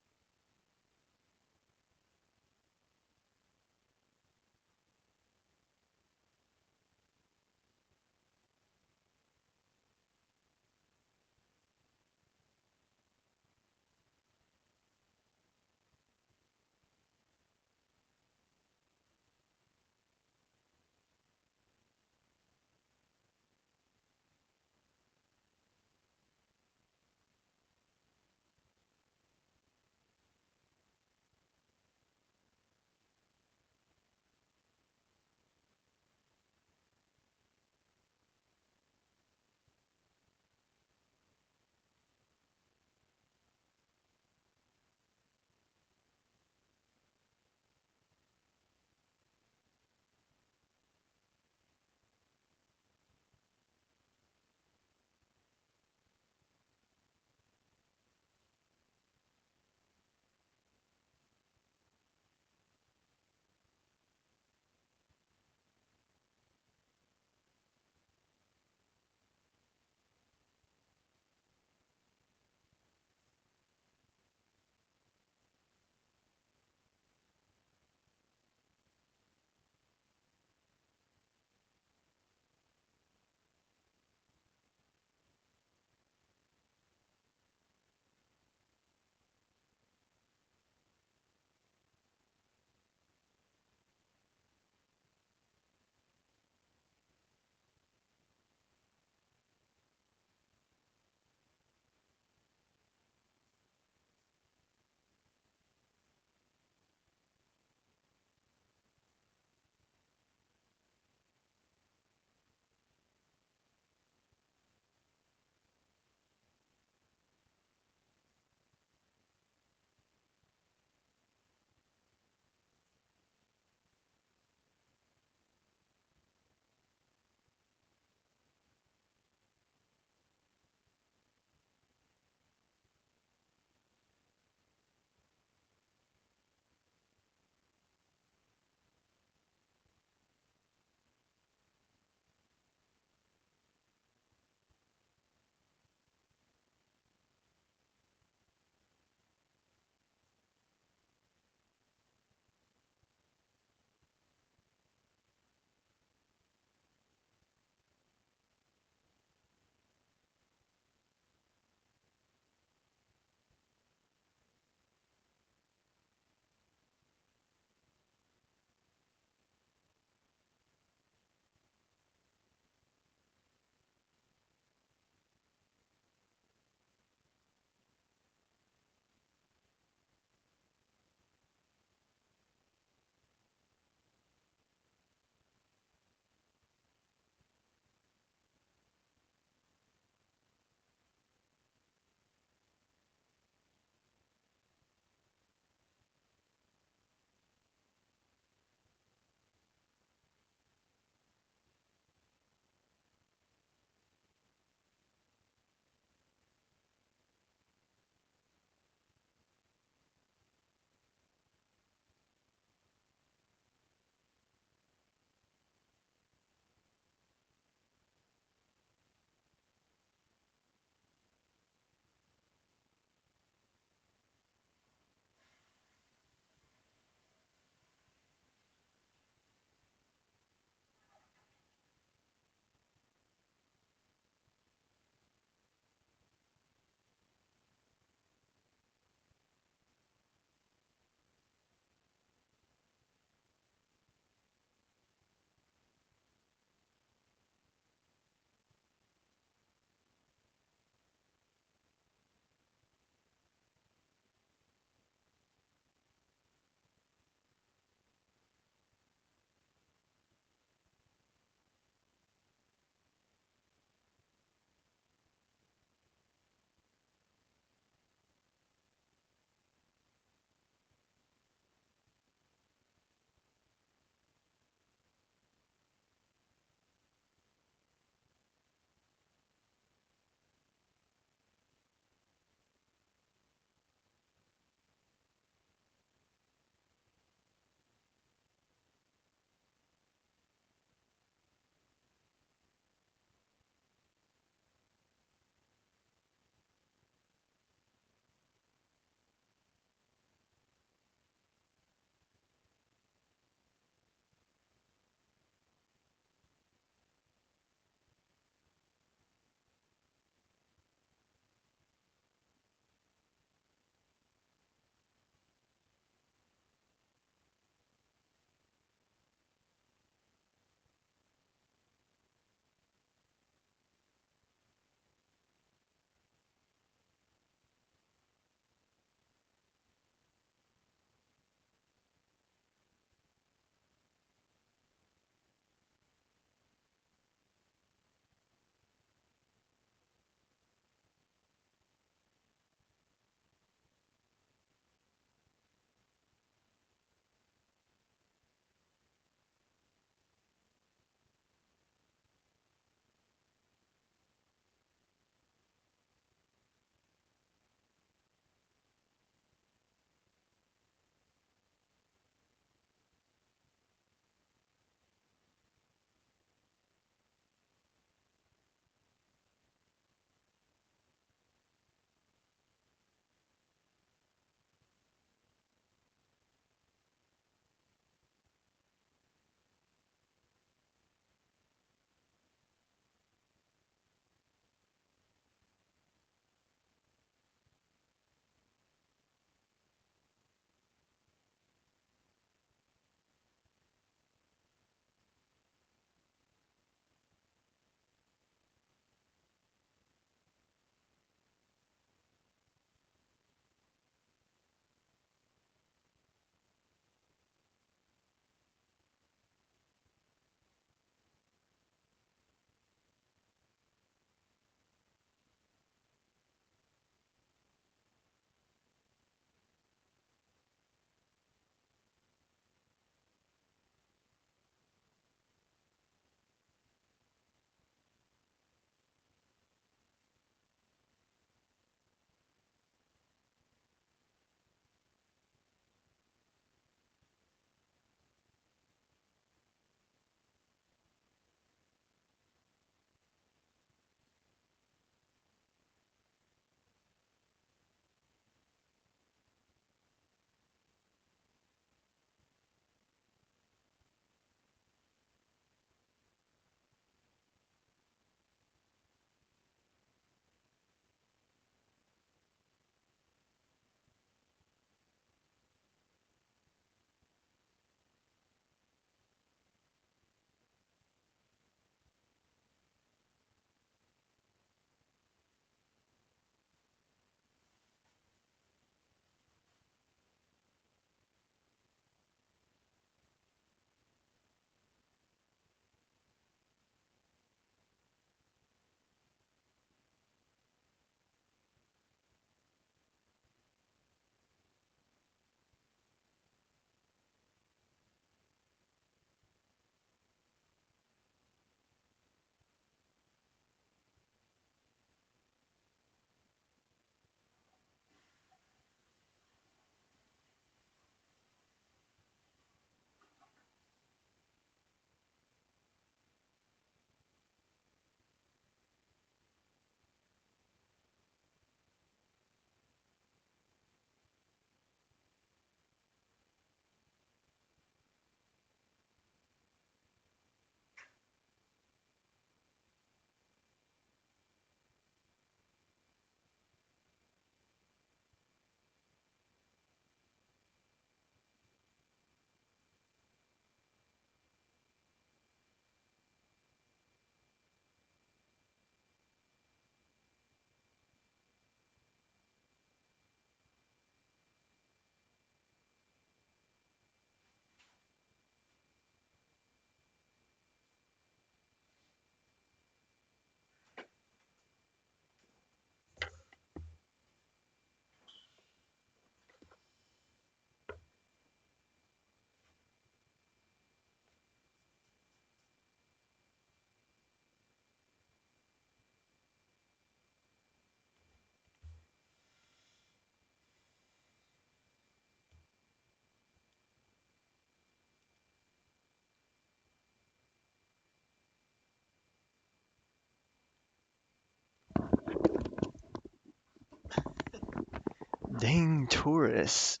Dang tourists.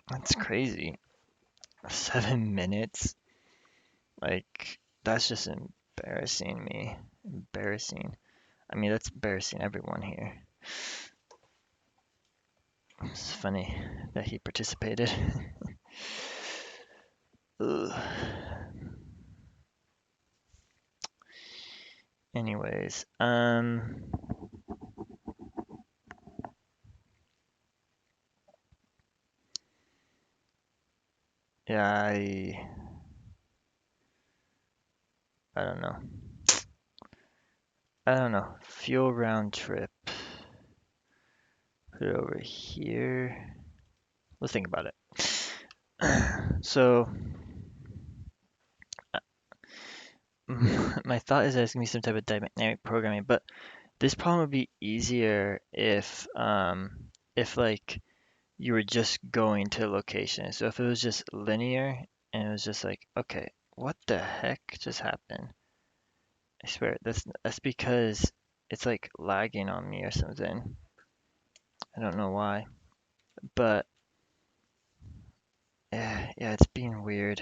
That's crazy. 7 minutes? Like, that's just embarrassing me. Embarrassing. I mean, that's embarrassing everyone here. It's funny that he participated. Ugh. Anyways, yeah, I don't know. I don't know. Fuel round trip. Put it over here. Let's think about it. So, my thought is that it's gonna be some type of dynamic programming, but this problem would be easier if like you were just going to a location. So if it was just linear and it was just like, okay, what the heck just happened? I swear that's because it's like lagging on me or something. I don't know why, but yeah, it's being weird.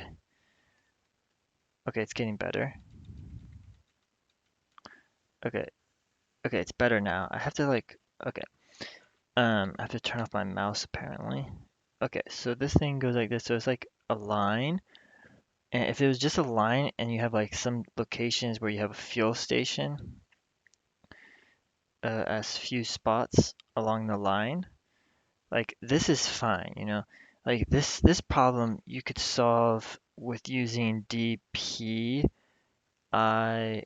Okay, it's getting better. Okay, okay, it's better now. I have to like, okay, I have to turn off my mouse apparently. Okay, so this thing goes like this. So it's like a line. And if it was just a line and you have like some locations where you have a fuel station as few spots along the line, like this is fine, you know? Like this problem you could solve with using DPIJ and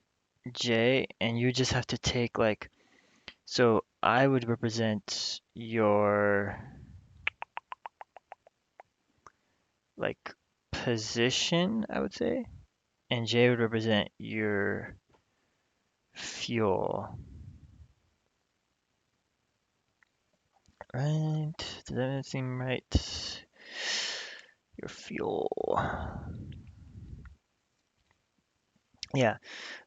you just have to take like so I would represent your like position, I would say, and J would represent your fuel. Right? Does that seem right? Your fuel. Yeah.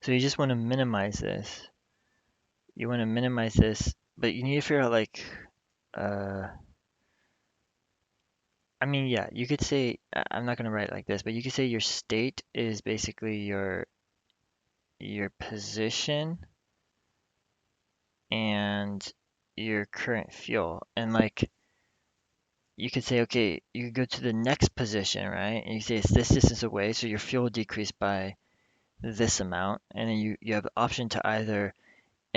So you just want to minimize this. You want to minimize this, but you need to figure out like, uh, I mean, yeah, you could say, I'm not gonna write it like this, but you could say your state is basically your position and your current fuel. And like, you could say, okay, you could go to the next position, right? And you say it's this distance away, so your fuel decreased by this amount, and then you have the option to either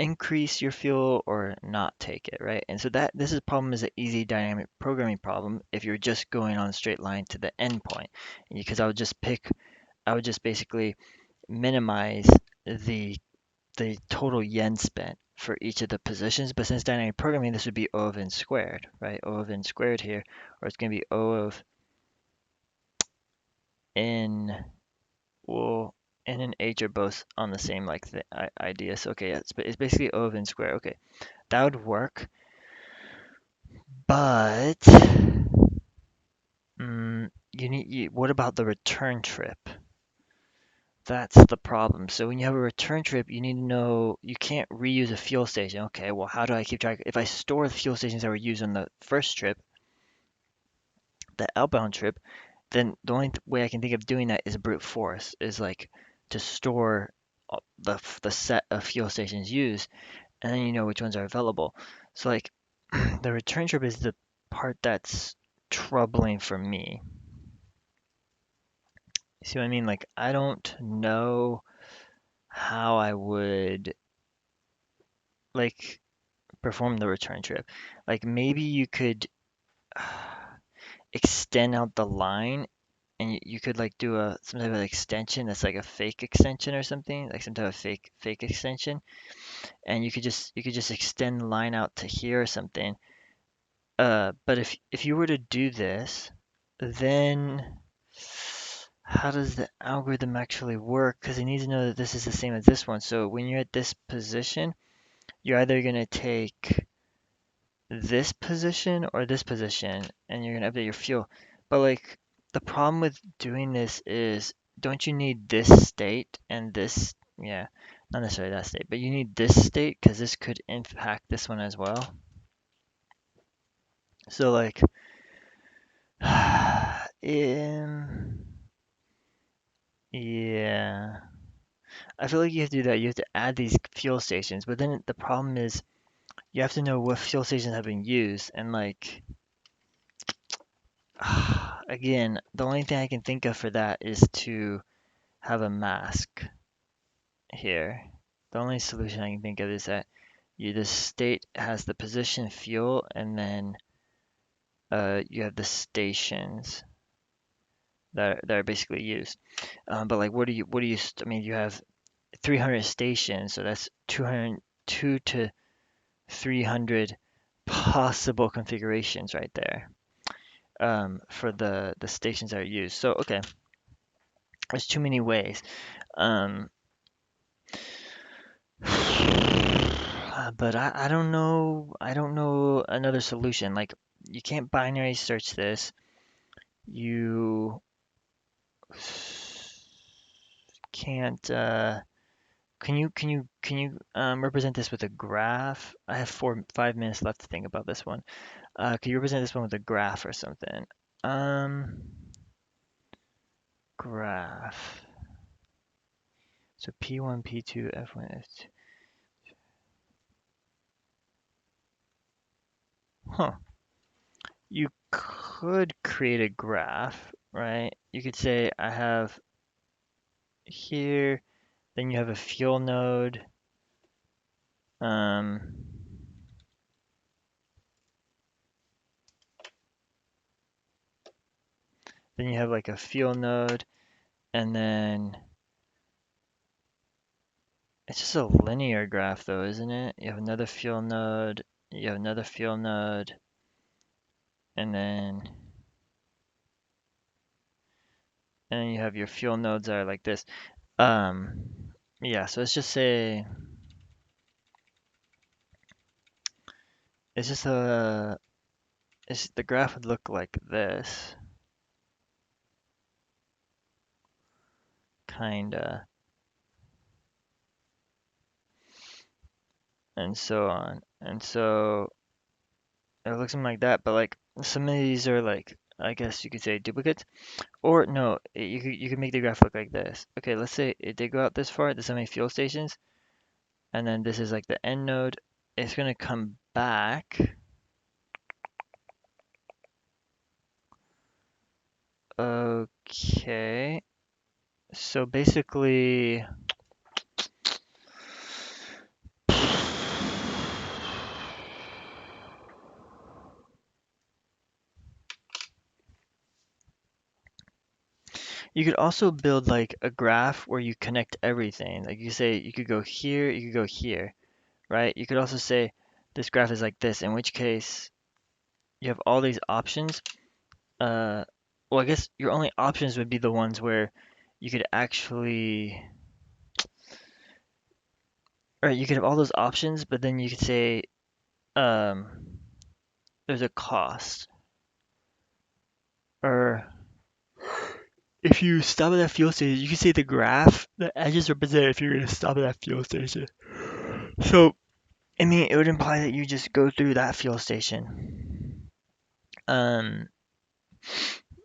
increase your fuel or not take it, right? And so that this is problem is an easy dynamic programming problem if you're just going on a straight line to the end point. Because I would just basically minimize the the total yen spent for each of the positions. But since dynamic programming, this would be O of n squared, right? O of n squared here, or it's going to be O of n. Well, N and H are both on the same like the idea. So okay, yeah, it's basically O of n squared. Okay, that would work, but what about the return trip? That's the problem. So when you have a return trip, you need to know you can't reuse a fuel station. Okay, well, how do I keep track? If I store the fuel stations that were used on the first trip, the outbound trip, then the only way I can think of doing that is brute force, is like to store the set of fuel stations used, and then you know which ones are available. So like the return trip is the part that's troubling for me. You see what I mean? Like I don't know how I would like perform the return trip. Like maybe you could extend out the line and you could like do a some type of extension that's like a fake extension or something, like some type of fake extension, and you could just extend the line out to here or something. But if you were to do this, then how does the algorithm actually work? Because it needs to know that this is the same as this one. So when you're at this position, you're either going to take this position or this position, and you're going to update your fuel. But like the problem with doing this is, don't you need this state and this? Yeah, not necessarily that state, but you need this state because this could impact this one as well. So like, yeah, I feel like you have to do that. You have to add these fuel stations, but then the problem is you have to know what fuel stations have been used, and like, again, the only thing I can think of for that is to have a mask here. The only solution I can think of is that the state has the position fuel, and then you have the stations that are basically used. But like, I mean, you have 300 stations, so that's 202 to 300 possible configurations right there, for the stations that are used. So okay, there's too many ways. Um, but I don't know. I don't know another solution. Like, you can't binary search this. You can't. Can you represent this with a graph? I have 5 minutes left to think about this one. Can you represent this one with a graph or something? Um, Graph. So P1, P2, F1, F2. Huh. You could create a graph, right? You could say I have here, then you have a fuel node. Um, then you have like a fuel node, and then it's just a linear graph though, isn't it? You have another fuel node, you have another fuel node, and then you have your fuel nodes that are like this. Yeah, so let's just say it's just the graph would look like this, kinda, and so on. And so it looks something like that, but like some of these are like, I guess you could say duplicates, or no, you could make the graph look like this. Okay, let's say it did go out this far. There's so many fuel stations, and then this is like the end node. It's gonna come back. Okay, so basically, you could also build like a graph where you connect everything. Like you say, you could go here, you could go here, right? You could also say this graph is like this, in which case you have all these options. Uh, well, I guess your only options would be the ones where you could actually, or you could have all those options, but then you could say, um, there's a cost. Or if you stop at that fuel station, you can say the graph, the edges represent if you're gonna stop at that fuel station. So, I mean, it would imply that you just go through that fuel station. Um,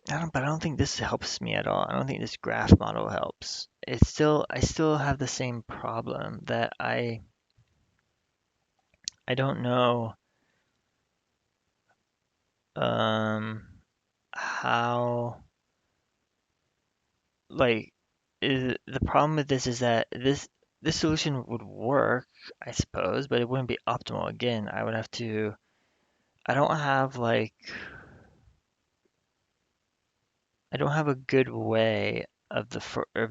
but I don't think this helps me at all. I don't think this graph model helps. I still have the same problem that I don't know, um, how, like, the problem with this is that this solution would work, I suppose, but it wouldn't be optimal. Again, I don't have like, I don't have a good way of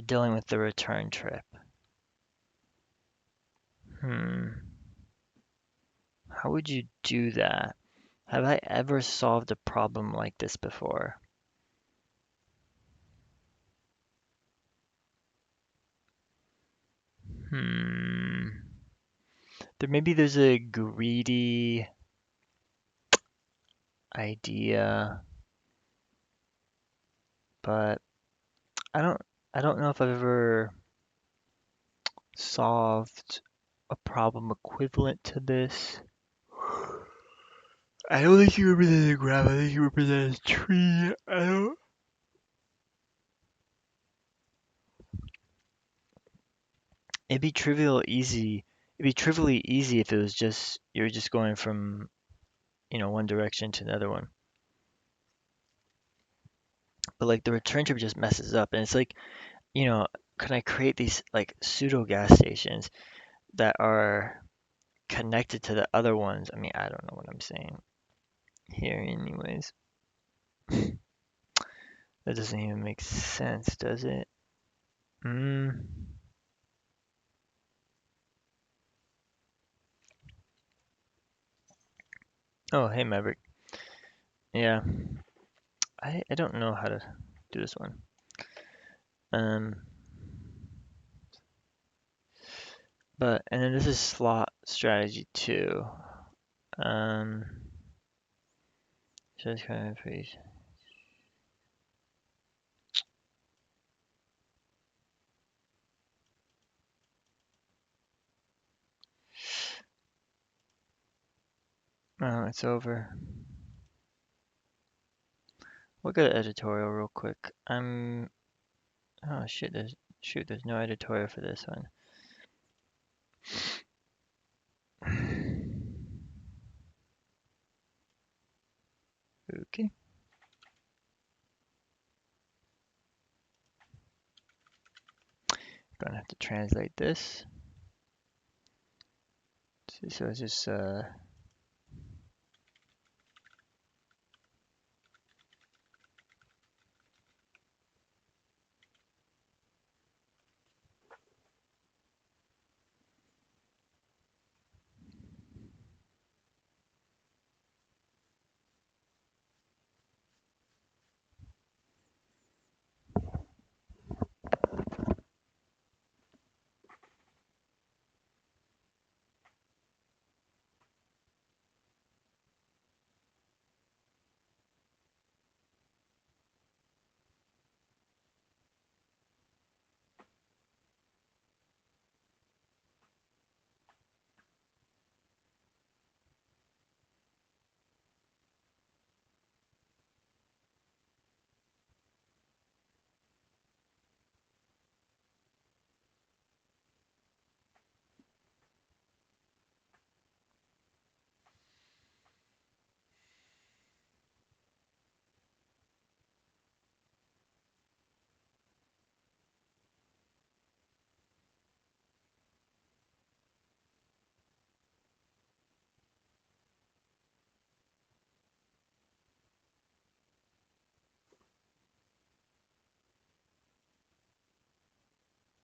dealing with the return trip. Hmm. How would you do that? Have I ever solved a problem like this before? Hmm. Maybe there's a greedy idea, but I don't I don't know if I've ever solved a problem equivalent to this. I don't think you represent a graph. I think you represent a tree. I don't. It'd be trivial easy. It'd be trivially easy if it was just you're just going from one direction to another one. But like the return trip just messes up, and it's like can I create these like pseudo gas stations that are connected to the other ones? I mean, I don't know what I'm saying here, anyways. That doesn't even make sense, does it? Mm. Oh, hey Maverick. Yeah, I don't know how to do this one. Um, and then this is slot strategy two. Um, just kind of phrase. Oh, it's over. We'll go to editorial real quick. Oh shit, there's no editorial for this one. Okay, gonna have to translate this. So it's just